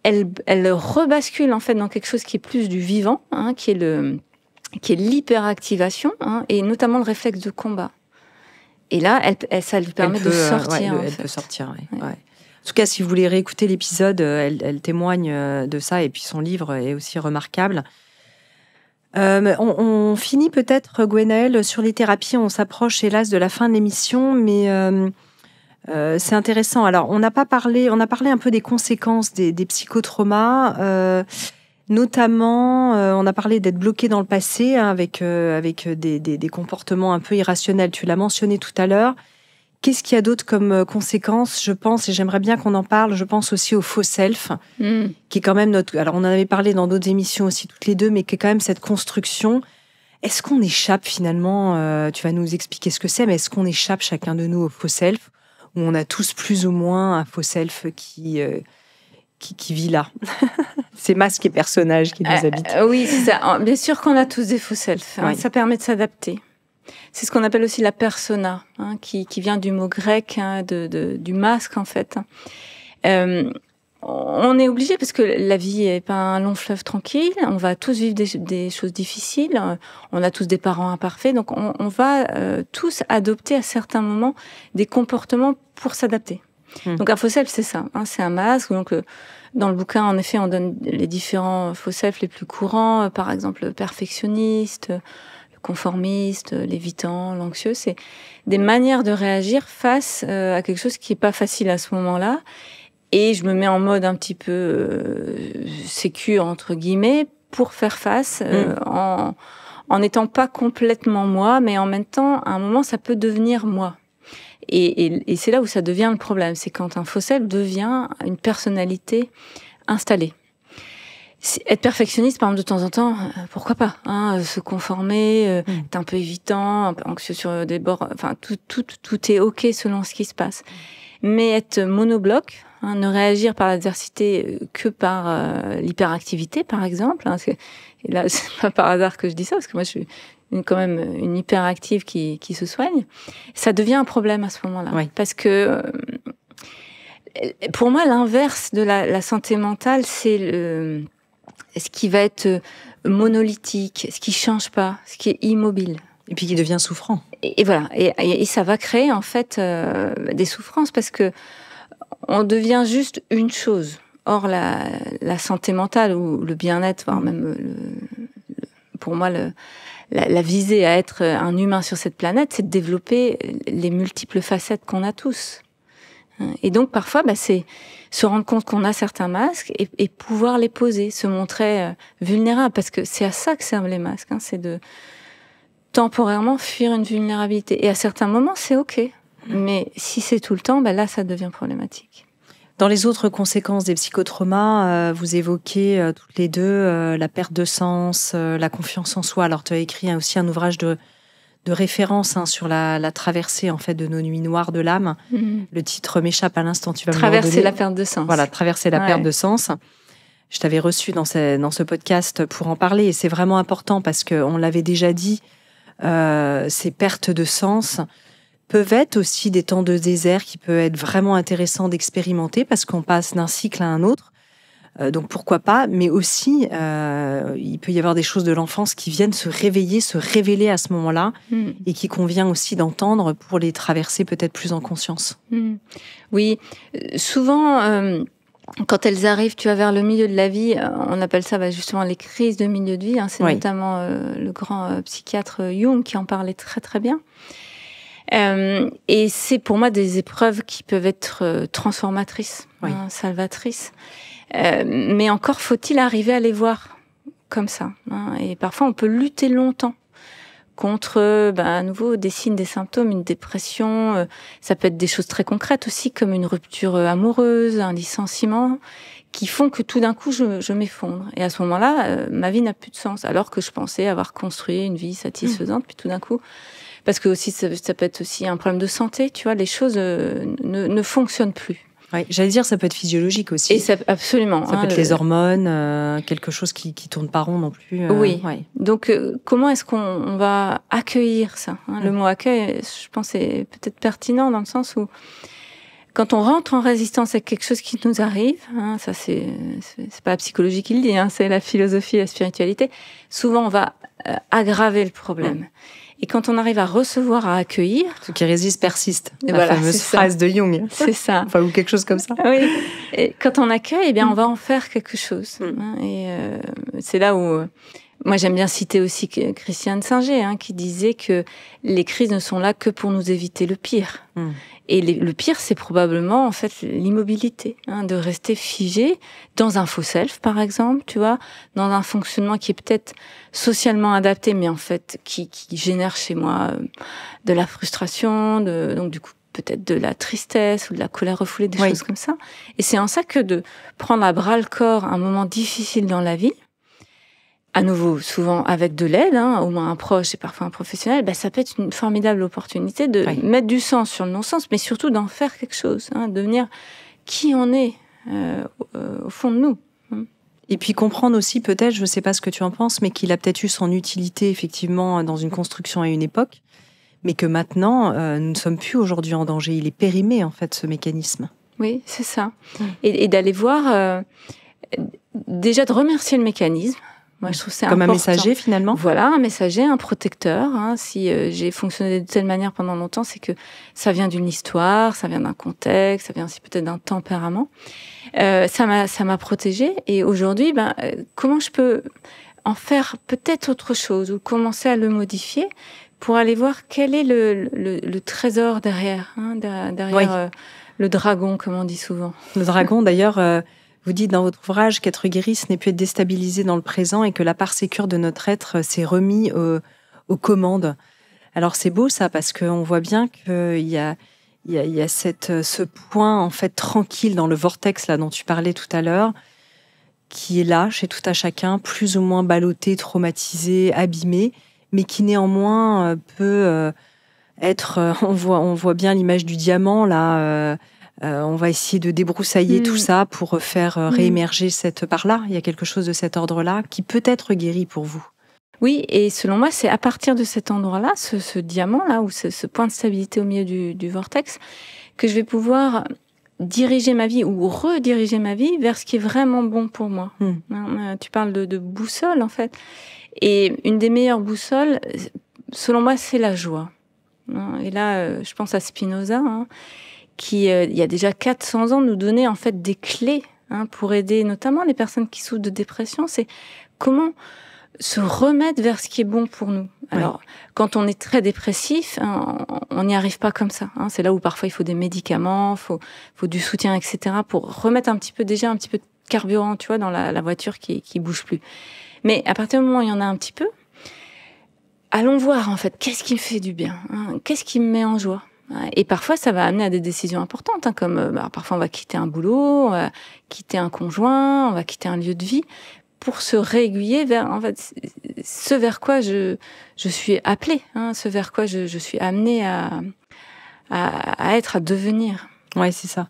elle rebascule en fait dans quelque chose qui est plus du vivant, qui est l'hyperactivation, et notamment le réflexe de combat. Et là, ça lui permet de sortir. Elle peut sortir, oui. Ouais. En tout cas, si vous voulez réécouter l'épisode, elle témoigne de ça, et puis son livre est aussi remarquable. On finit peut-être, Gwenaëlle, sur les thérapies. On s'approche, hélas, de la fin de l'émission, mais c'est intéressant. Alors, on a parlé un peu des conséquences des psychotraumas. Notamment, on a parlé d'être bloqué dans le passé, avec des comportements un peu irrationnels. Tu l'as mentionné tout à l'heure. Qu'est-ce qu'il y a d'autre comme conséquences, je pense, et j'aimerais bien qu'on en parle, je pense aussi au faux self, qui est quand même notre... Alors, on en avait parlé dans d'autres émissions aussi, toutes les deux, mais qui est quand même cette construction. Est-ce qu'on échappe finalement, tu vas nous expliquer ce que c'est, mais est-ce qu'on échappe chacun de nous au faux self, où on a tous plus ou moins un faux self qui vit là? Ces masques et personnages qui nous habitent. Oui, c'est ça. Bien sûr qu'on a tous des faux self. Oui. Ça permet de s'adapter. C'est ce qu'on appelle aussi la persona, qui vient du mot grec, du masque en fait. On est obligé parce que la vie est pas un long fleuve tranquille. On va tous vivre des choses difficiles. On a tous des parents imparfaits, donc on va tous adopter à certains moments des comportements pour s'adapter. Donc un faux self, c'est ça. C'est un masque. Donc dans le bouquin, en effet, on donne les différents faux self les plus courants. Par exemple, le perfectionniste, conformiste, l'évitant, l'anxieux, c'est des manières de réagir face à quelque chose qui est pas facile à ce moment-là. Et je me mets en mode un petit peu sécure, entre guillemets, pour faire face en n'étant pas complètement moi, mais en même temps, à un moment, ça peut devenir moi. Et c'est là où ça devient le problème. C'est quand un faux self devient une personnalité installée. Être perfectionniste, par exemple, de temps en temps, pourquoi pas, se conformer, être un peu évitant, un peu anxieux sur des bords, enfin, tout est ok selon ce qui se passe. Mais être monobloc, ne réagir par l'adversité que par l'hyperactivité, par exemple, et là, c'est pas par hasard que je dis ça, parce que moi, je suis quand même une hyperactive qui se soigne, ça devient un problème à ce moment-là. Oui. Parce que, pour moi, l'inverse de la santé mentale, c'est ce qui va être monolithique, ce qui change pas, ce qui est immobile. Et puis qui devient souffrant. Et voilà. Et ça va créer, en fait, des souffrances parce que on devient juste une chose. Or, la santé mentale ou le bien-être, voire même pour moi, la visée à être un humain sur cette planète, c'est de développer les multiples facettes qu'on a tous. Et donc, parfois, c'est se rendre compte qu'on a certains masques et pouvoir les poser, se montrer vulnérable, parce que c'est à ça que servent les masques, c'est de temporairement fuir une vulnérabilité. Et à certains moments, c'est OK. Mais si c'est tout le temps, là, ça devient problématique. Dans les autres conséquences des psychotraumas, vous évoquez toutes les deux la perte de sens, la confiance en soi. Alors, tu as écrit aussi un ouvrage de référence sur la traversée en fait de nos nuits noires de l'âme. Le titre m'échappe à l'instant. Tu vas traverser la perte de sens. Voilà, traverser la perte de sens. Je t'avais reçu dans ce podcast pour en parler et c'est vraiment important parce qu'on l'avait déjà dit. Ces pertes de sens peuvent être aussi des temps de désert qui peuvent être vraiment intéressants d'expérimenter parce qu'on passe d'un cycle à un autre. Donc pourquoi pas, mais aussi il peut y avoir des choses de l'enfance qui viennent se révéler à ce moment-là et qui convient aussi d'entendre pour les traverser peut-être plus en conscience. Oui, souvent quand elles arrivent, tu vois, vers le milieu de la vie, on appelle ça justement les crises de milieu de vie. C'est notamment le grand psychiatre Jung qui en parlait très très bien. Et c'est pour moi des épreuves qui peuvent être transformatrices, salvatrices. Mais encore faut-il arriver à les voir comme ça. Et parfois, on peut lutter longtemps contre, à nouveau, des signes, des symptômes, une dépression. Ça peut être des choses très concrètes aussi, comme une rupture amoureuse, un licenciement, qui font que tout d'un coup, je m'effondre. Et à ce moment-là, ma vie n'a plus de sens, alors que je pensais avoir construit une vie satisfaisante. Puis tout d'un coup, parce que aussi ça peut être aussi un problème de santé, tu vois, les choses ne fonctionnent plus. Ouais, j'allais dire, ça peut être physiologique aussi. Et ça, absolument. Ça peut être les hormones, quelque chose qui tourne pas rond non plus. Oui. Ouais. Donc, comment est-ce qu'on va accueillir ça, Le mot accueil, je pense, est peut-être pertinent dans le sens où quand on rentre en résistance avec quelque chose qui nous arrive, ça c'est pas la psychologie qui le dit, c'est la philosophie, la spiritualité. Souvent, on va aggraver le problème. Et quand on arrive à recevoir, à accueillir, ce qui résiste persiste. La voilà, fameuse phrase de Jung. C'est ça. Enfin, ou quelque chose comme ça. Oui. Et quand on accueille, eh bien, on va en faire quelque chose. Et c'est là où moi j'aime bien citer aussi Christiane Singer, qui disait que les crises ne sont là que pour nous éviter le pire. Et le pire, c'est probablement en fait l'immobilité, de rester figé dans un faux self, par exemple, tu vois, dans un fonctionnement qui est peut-être socialement adapté, mais en fait qui génère chez moi de la frustration, donc du coup peut-être de la tristesse ou de la colère refoulée, des choses comme ça. Et c'est en ça que de prendre à bras le corps un moment difficile dans la vie, à nouveau, souvent avec de l'aide, au moins un proche et parfois un professionnel, ça peut être une formidable opportunité de mettre du sens sur le non-sens, mais surtout d'en faire quelque chose, devenir qui on est au fond de nous. Et puis comprendre aussi peut-être, je ne sais pas ce que tu en penses, mais qu'il a peut-être eu son utilité effectivement dans une construction à une époque, mais que maintenant, nous ne sommes plus aujourd'hui en danger. Il est périmé en fait, ce mécanisme. Oui, c'est ça. Et d'aller voir, déjà de remercier le mécanisme. Moi, je trouve c'est comme important. Un messager, finalement. Voilà, un messager, un protecteur. Si j'ai fonctionné de telle manière pendant longtemps, c'est que ça vient d'une histoire, ça vient d'un contexte, ça vient aussi peut-être d'un tempérament. Ça m'a protégée. Et aujourd'hui, comment je peux en faire peut-être autre chose ou commencer à le modifier pour aller voir quel est le trésor derrière, derrière le dragon, comme on dit souvent. Le dragon, d'ailleurs... Vous dites dans votre ouvrage qu'être guéri, ce n'est plus être déstabilisé dans le présent et que la part sécure de notre être s'est remis aux commandes. Alors c'est beau ça, parce qu'on voit bien qu'il y a ce point en fait tranquille dans le vortex là dont tu parlais tout à l'heure, qui est là chez tout à chacun, plus ou moins ballotté, traumatisé, abîmé, mais qui néanmoins peut être... On voit bien l'image du diamant là... on va essayer de débroussailler tout ça pour faire réémerger cette part-là. Il y a quelque chose de cet ordre-là qui peut être guéri pour vous. Oui, et selon moi, c'est à partir de cet endroit-là, ce diamant-là, ou ce point de stabilité au milieu du vortex, que je vais pouvoir diriger ma vie ou rediriger ma vie vers ce qui est vraiment bon pour moi. Tu parles de boussole, en fait. Et une des meilleures boussoles, selon moi, c'est la joie. Et là, je pense à Spinoza, qui, il y a déjà 400 ans, nous donnait en fait des clés pour aider notamment les personnes qui souffrent de dépression. C'est comment se remettre vers ce qui est bon pour nous. Alors, quand on est très dépressif, on n'y arrive pas comme ça. C'est là où parfois il faut des médicaments, faut du soutien, etc. pour remettre un petit peu de carburant, tu vois, dans la voiture qui bouge plus. Mais à partir du moment où il y en a un petit peu, allons voir en fait qu'est-ce qui me fait du bien, qu'est-ce qui me met en joie. Et parfois, ça va amener à des décisions importantes, comme parfois on va quitter un boulot, on va quitter un conjoint, on va quitter un lieu de vie, pour se réaiguiller vers en fait ce vers quoi je suis appelée, ce vers quoi je suis amenée à être, à devenir. Ouais, c'est ça.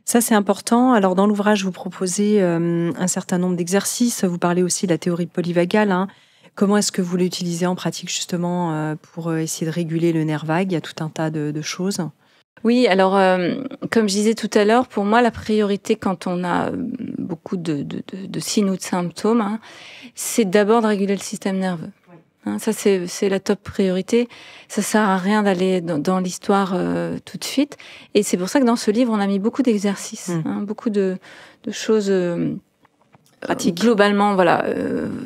Ça, c'est important. Alors, dans l'ouvrage, vous proposez un certain nombre d'exercices. Vous parlez aussi de la théorie polyvagale. Comment est-ce que vous l'utilisez en pratique justement pour essayer de réguler le nerf vague ? Il y a tout un tas de choses. Oui, alors comme je disais tout à l'heure, pour moi la priorité quand on a beaucoup de signes ou de symptômes, c'est d'abord de réguler le système nerveux. Ça c'est la top priorité. Ça sert à rien d'aller dans l'histoire tout de suite. Et c'est pour ça que dans ce livre on a mis beaucoup d'exercices, beaucoup de choses. Pratique. Globalement, voilà,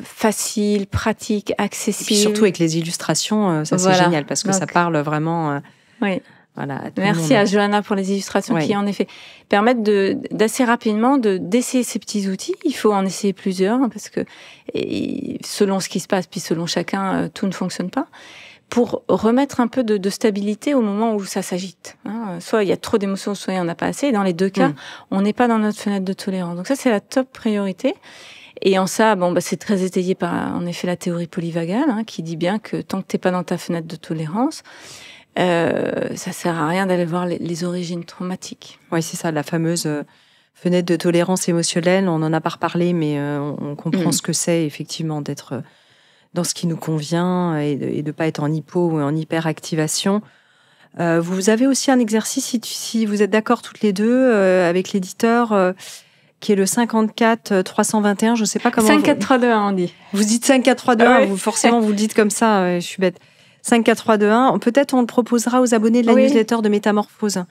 facile, pratique, accessible. Et puis surtout avec les illustrations, ça c'est génial parce que donc, ça parle vraiment. Oui. Voilà. Merci à Johanna pour les illustrations qui en effet permettent d'assez rapidement d'essayer ces petits outils. Il faut en essayer plusieurs parce que selon ce qui se passe, puis selon chacun, tout ne fonctionne pas. pour remettre un peu de stabilité au moment où ça s'agite. Soit il y a trop d'émotions, soit il n'y en a pas assez. Et dans les deux cas, on n'est pas dans notre fenêtre de tolérance. Donc ça, c'est la top priorité. Et en ça, c'est très étayé par, en effet, la théorie polyvagale, qui dit bien que tant que t'es pas dans ta fenêtre de tolérance, ça sert à rien d'aller voir les origines traumatiques. Oui, c'est ça, la fameuse fenêtre de tolérance émotionnelle. On n'en a pas reparlé, mais on comprend ce que c'est, effectivement, d'être dans ce qui nous convient et de pas être en hypo ou en hyperactivation. Vous avez aussi un exercice, si vous êtes d'accord toutes les deux, avec l'éditeur, qui est le 54-321, je ne sais pas comment... 5-4-3-2-1, on dit. Vous dites 5-4-3-2-1, vous, forcément, vous le dites comme ça, je suis bête. 5-4-3-2-1, peut-être on le proposera aux abonnés de la newsletter de Métamorphose,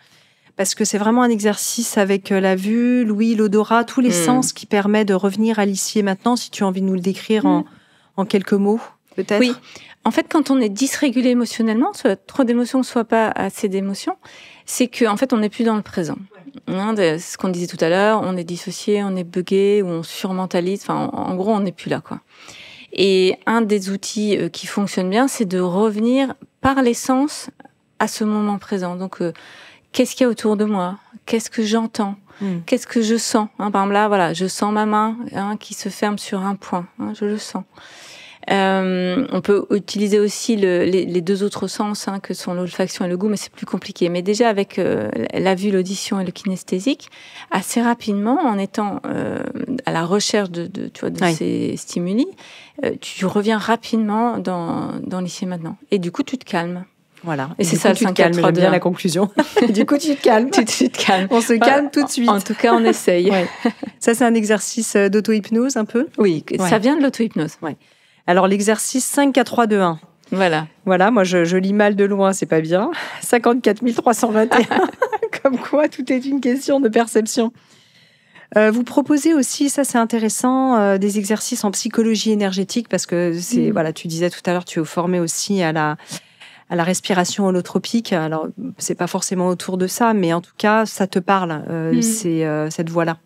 parce que c'est vraiment un exercice avec la vue, l'ouïe, l'odorat, tous les sens qui permet de revenir à l'ici et maintenant, si tu as envie de nous le décrire en quelques mots, peut-être. Oui. En fait, quand on est dysrégulé émotionnellement, soit trop d'émotions, soit pas assez d'émotions, c'est qu'en fait, on n'est plus dans le présent. C'est ce qu'on disait tout à l'heure, on est dissocié, on est buggé, ou on surmentalise. Enfin, en gros, on n'est plus là, quoi. Et un des outils qui fonctionne bien, c'est de revenir par les sens à ce moment présent. Donc, qu'est-ce qu'il y a autour de moi? Qu'est-ce que j'entends? Qu'est-ce que je sens? Par exemple, là, voilà, je sens ma main qui se ferme sur un point. Je le sens. On peut utiliser aussi les deux autres sens que sont l'olfaction et le goût, mais c'est plus compliqué. Mais déjà avec la vue, l'audition et le kinesthésique, assez rapidement, en étant à la recherche de ces stimuli, tu reviens rapidement dans l'ici et maintenant. Et du coup, tu te calmes. Voilà. Et c'est ça le 5-4-3-2. J'aime bien la conclusion. Du coup, tu te calmes. Tu te calmes. On se calme tout de suite. En tout cas, on essaye. Ouais. Ça, c'est un exercice d'auto-hypnose un peu? Oui, ça vient de l'auto-hypnose. Ouais. Alors, l'exercice 5-4-3-2-1. Voilà, moi, je lis mal de loin, c'est pas bien. 54 321. Comme quoi, tout est une question de perception. Vous proposez aussi, ça c'est intéressant, des exercices en psychologie énergétique, parce que c'est, voilà, tu disais tout à l'heure, tu es formé aussi à la respiration holotropique. Alors, c'est pas forcément autour de ça, mais en tout cas, ça te parle, c'est cette voie-là.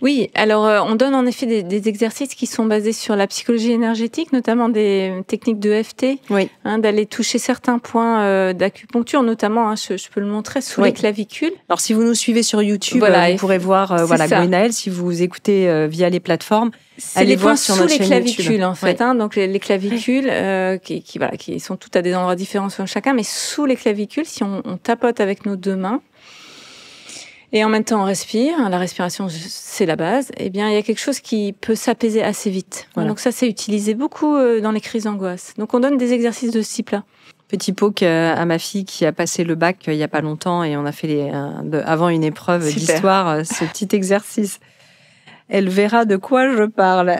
Oui, alors on donne en effet des exercices qui sont basés sur la psychologie énergétique, notamment des techniques de EFT, d'aller toucher certains points d'acupuncture, notamment, je peux le montrer, sous les clavicules. Alors si vous nous suivez sur YouTube, vous pourrez voir Gwenaëlle, si vous écoutez via les plateformes, allez voir sur notre chaîne YouTube. C'est les points sous les clavicules, en fait, donc les clavicules qui sont toutes à des endroits différents sur chacun, mais sous les clavicules, si on tapote avec nos deux mains, et en même temps, on respire. La respiration, c'est la base. Eh bien, il y a quelque chose qui peut s'apaiser assez vite. Voilà. Donc ça, c'est utilisé beaucoup dans les crises d'angoisse. Donc, on donne des exercices de ce type-là. Petit poke à ma fille qui a passé le bac il y a pas longtemps et on a fait avant une épreuve d'histoire ce petit exercice. Elle verra de quoi je parle.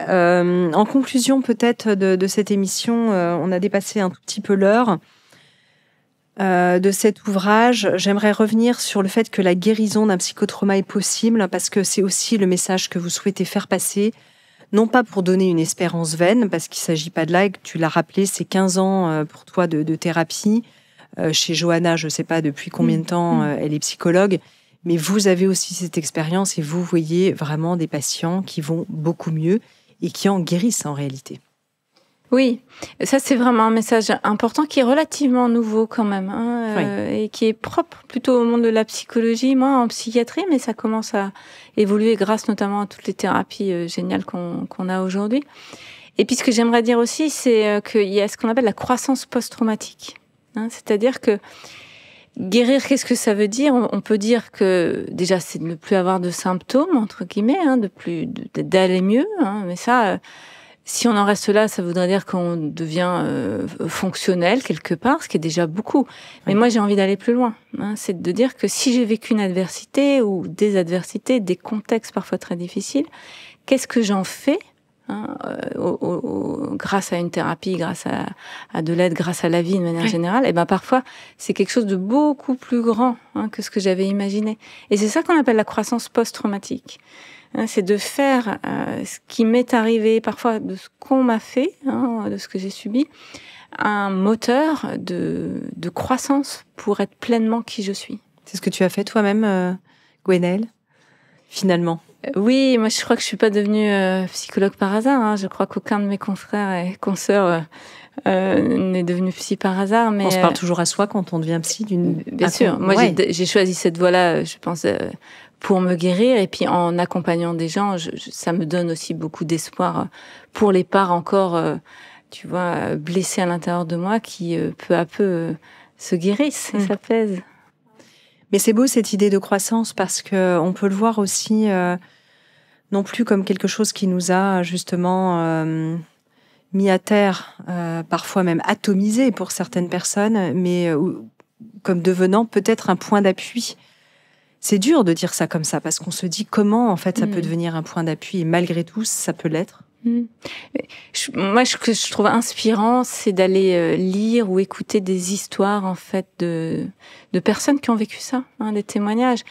En conclusion, peut-être de cette émission, on a dépassé un tout petit peu l'heure. De cet ouvrage, j'aimerais revenir sur le fait que la guérison d'un psychotrauma est possible, parce que c'est aussi le message que vous souhaitez faire passer, non pas pour donner une espérance vaine, parce qu'il ne s'agit pas de là, et que tu l'as rappelé, c'est 15 ans pour toi de thérapie. Chez Johanna, je ne sais pas depuis combien de temps elle est psychologue, mais vous avez aussi cette expérience et vous voyez vraiment des patients qui vont beaucoup mieux et qui en guérissent en réalité. Oui, ça c'est vraiment un message important qui est relativement nouveau quand même, et qui est propre plutôt au monde de la psychologie, moins en psychiatrie, mais ça commence à évoluer grâce notamment à toutes les thérapies géniales qu'on a aujourd'hui. Et puis ce que j'aimerais dire aussi, c'est qu'il y a ce qu'on appelle la croissance post-traumatique. C'est-à-dire que guérir, qu'est-ce que ça veut dire ? On peut dire que déjà c'est de ne plus avoir de symptômes, entre guillemets, d'aller mieux, mais ça... Si on en reste là, ça voudrait dire qu'on devient fonctionnel quelque part, ce qui est déjà beaucoup. Mais moi, j'ai envie d'aller plus loin. C'est de dire que si j'ai vécu une adversité ou des adversités, des contextes parfois très difficiles, qu'est-ce que j'en fais grâce à une thérapie, grâce à de l'aide, grâce à la vie de manière générale? Et parfois, c'est quelque chose de beaucoup plus grand que ce que j'avais imaginé. Et c'est ça qu'on appelle la croissance post-traumatique. C'est de faire ce qui m'est arrivé, parfois de ce qu'on m'a fait, de ce que j'ai subi, un moteur de croissance pour être pleinement qui je suis. C'est ce que tu as fait toi-même, Gwenaëlle, finalement. Oui, moi je crois que je suis pas devenue psychologue par hasard. Hein. Je crois qu'aucun de mes confrères et consoeurs n'est devenu psy par hasard. Mais on se parle toujours à soi quand on devient psy. Bien sûr. Moi, j'ai choisi cette voie-là, je pense, pour me guérir. Et puis en accompagnant des gens, ça me donne aussi beaucoup d'espoir pour les parts encore, tu vois, blessées à l'intérieur de moi, qui peu à peu se guérissent et s'apaisent. Mais c'est beau cette idée de croissance parce que on peut le voir aussi non plus comme quelque chose qui nous a justement mis à terre, parfois même atomisé pour certaines personnes, mais comme devenant peut-être un point d'appui. C'est dur de dire ça comme ça parce qu'on se dit comment en fait ça peut devenir un point d'appui et malgré tout ça peut l'être. Moi, ce que je trouve inspirant, c'est d'aller lire ou écouter des histoires en fait de personnes qui ont vécu ça, des témoignages.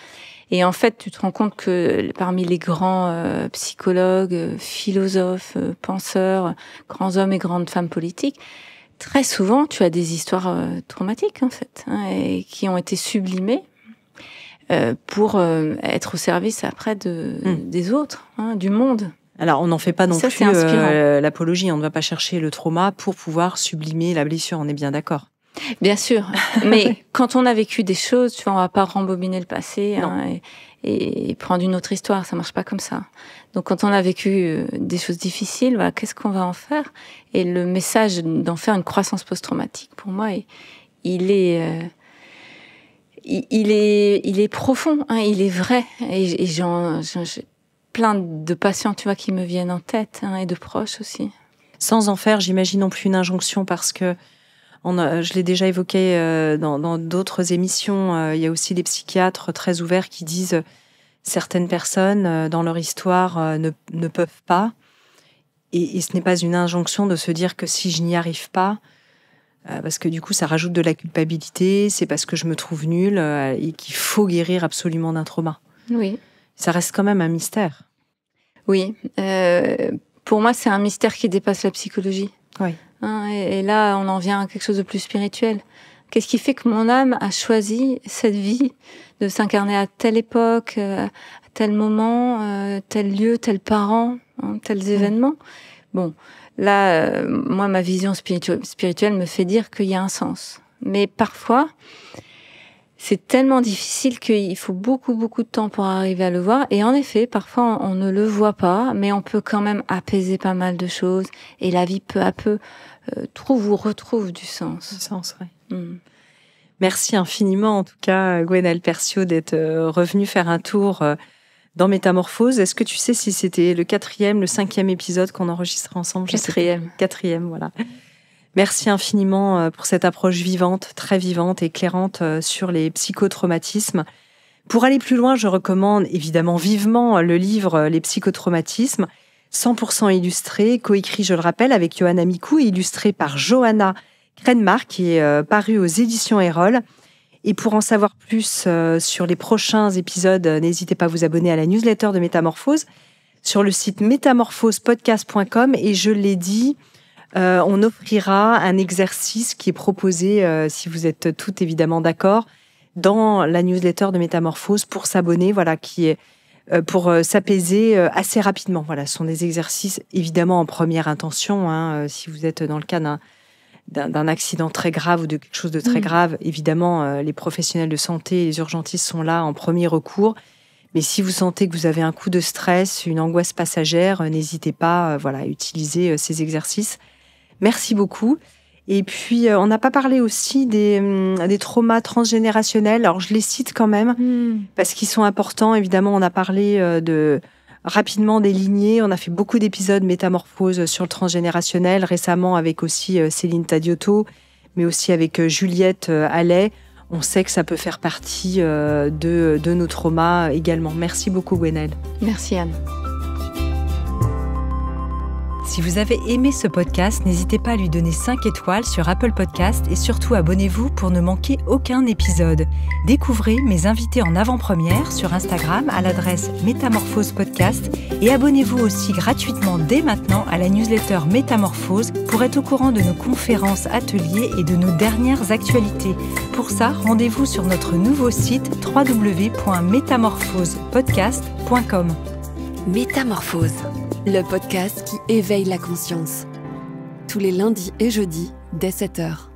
Et en fait, tu te rends compte que parmi les grands psychologues, philosophes, penseurs, grands hommes et grandes femmes politiques, très souvent, tu as des histoires traumatiques en fait, et qui ont été sublimées pour être au service après des autres, du monde. Alors, on n'en fait pas non plus l'apologie. On ne va pas chercher le trauma pour pouvoir sublimer la blessure. On est bien d'accord. Bien sûr. Mais quand on a vécu des choses, tu vois, on va pas rembobiner le passé et prendre une autre histoire. Ça marche pas comme ça. Donc, quand on a vécu des choses difficiles, voilà, qu'est-ce qu'on va en faire? Et le message d'en faire une croissance post-traumatique, pour moi, il est profond. Il est vrai. Et j'ai plein de patients, tu vois, qui me viennent en tête, et de proches aussi. Sans en faire, j'imagine non plus une injonction, parce que je l'ai déjà évoqué dans d'autres émissions. Il y a aussi des psychiatres très ouverts qui disent certaines personnes dans leur histoire ne peuvent pas, et ce n'est pas une injonction de se dire que si je n'y arrive pas, parce que du coup ça rajoute de la culpabilité, c'est parce que je me trouve nulle et qu'il faut guérir absolument d'un trauma. Oui. Ça reste quand même un mystère. Oui. Pour moi, c'est un mystère qui dépasse la psychologie. Oui. Et là, on en vient à quelque chose de plus spirituel. Qu'est-ce qui fait que mon âme a choisi cette vie de s'incarner à telle époque, à tel moment, tel lieu, tel parent, tels événements? Bon, là, moi, ma vision spirituelle me fait dire qu'il y a un sens. Mais parfois, c'est tellement difficile qu'il faut beaucoup, beaucoup de temps pour arriver à le voir. Et en effet, parfois, on ne le voit pas, mais on peut quand même apaiser pas mal de choses. Et la vie, peu à peu, trouve ou retrouve du sens. Du sens, oui. Merci infiniment, en tout cas, Gwenaëlle Perciaud, d'être revenue faire un tour dans Métamorphose. Est-ce que tu sais si c'était le 4e, le 5e épisode qu'on enregistrait ensemble? 4e. 4e, voilà. Merci infiniment pour cette approche vivante, très vivante et éclairante sur les psychotraumatismes. Pour aller plus loin, je recommande évidemment vivement le livre « Les psychotraumatismes », 100% illustré, coécrit, je le rappelle, avec Johanna Mikou, et illustré par Johanna Krenmark, qui est paru aux éditions Erol. Et pour en savoir plus sur les prochains épisodes, n'hésitez pas à vous abonner à la newsletter de Métamorphose sur le site métamorphospodcast.com. Et je l'ai dit, on offrira un exercice qui est proposé, si vous êtes toutes évidemment d'accord, dans la newsletter de Métamorphose pour s'abonner, voilà, qui est pour s'apaiser assez rapidement. Voilà, ce sont des exercices évidemment en première intention. Si vous êtes dans le cas d'un accident très grave ou de quelque chose de très grave, évidemment, les professionnels de santé et les urgentistes sont là en premier recours. Mais si vous sentez que vous avez un coup de stress, une angoisse passagère, n'hésitez pas à utiliser ces exercices. Merci beaucoup. Et puis, on n'a pas parlé aussi des traumas transgénérationnels. Alors, je les cite quand même parce qu'ils sont importants. Évidemment, on a parlé rapidement des lignées. On a fait beaucoup d'épisodes Métamorphose sur le transgénérationnel, récemment avec aussi Céline Tadiotto, mais aussi avec Juliette Allais. On sait que ça peut faire partie de nos traumas également. Merci beaucoup, Gwenaëlle. Merci, Anne. Si vous avez aimé ce podcast, n'hésitez pas à lui donner 5 étoiles sur Apple Podcast et surtout abonnez-vous pour ne manquer aucun épisode. Découvrez mes invités en avant-première sur Instagram à l'adresse Métamorphose Podcast et abonnez-vous aussi gratuitement dès maintenant à la newsletter Métamorphose pour être au courant de nos conférences, ateliers et de nos dernières actualités. Pour ça, rendez-vous sur notre nouveau site www.métamorphosepodcast.com. Métamorphose, le podcast qui éveille la conscience. Tous les lundis et jeudis dès 7h.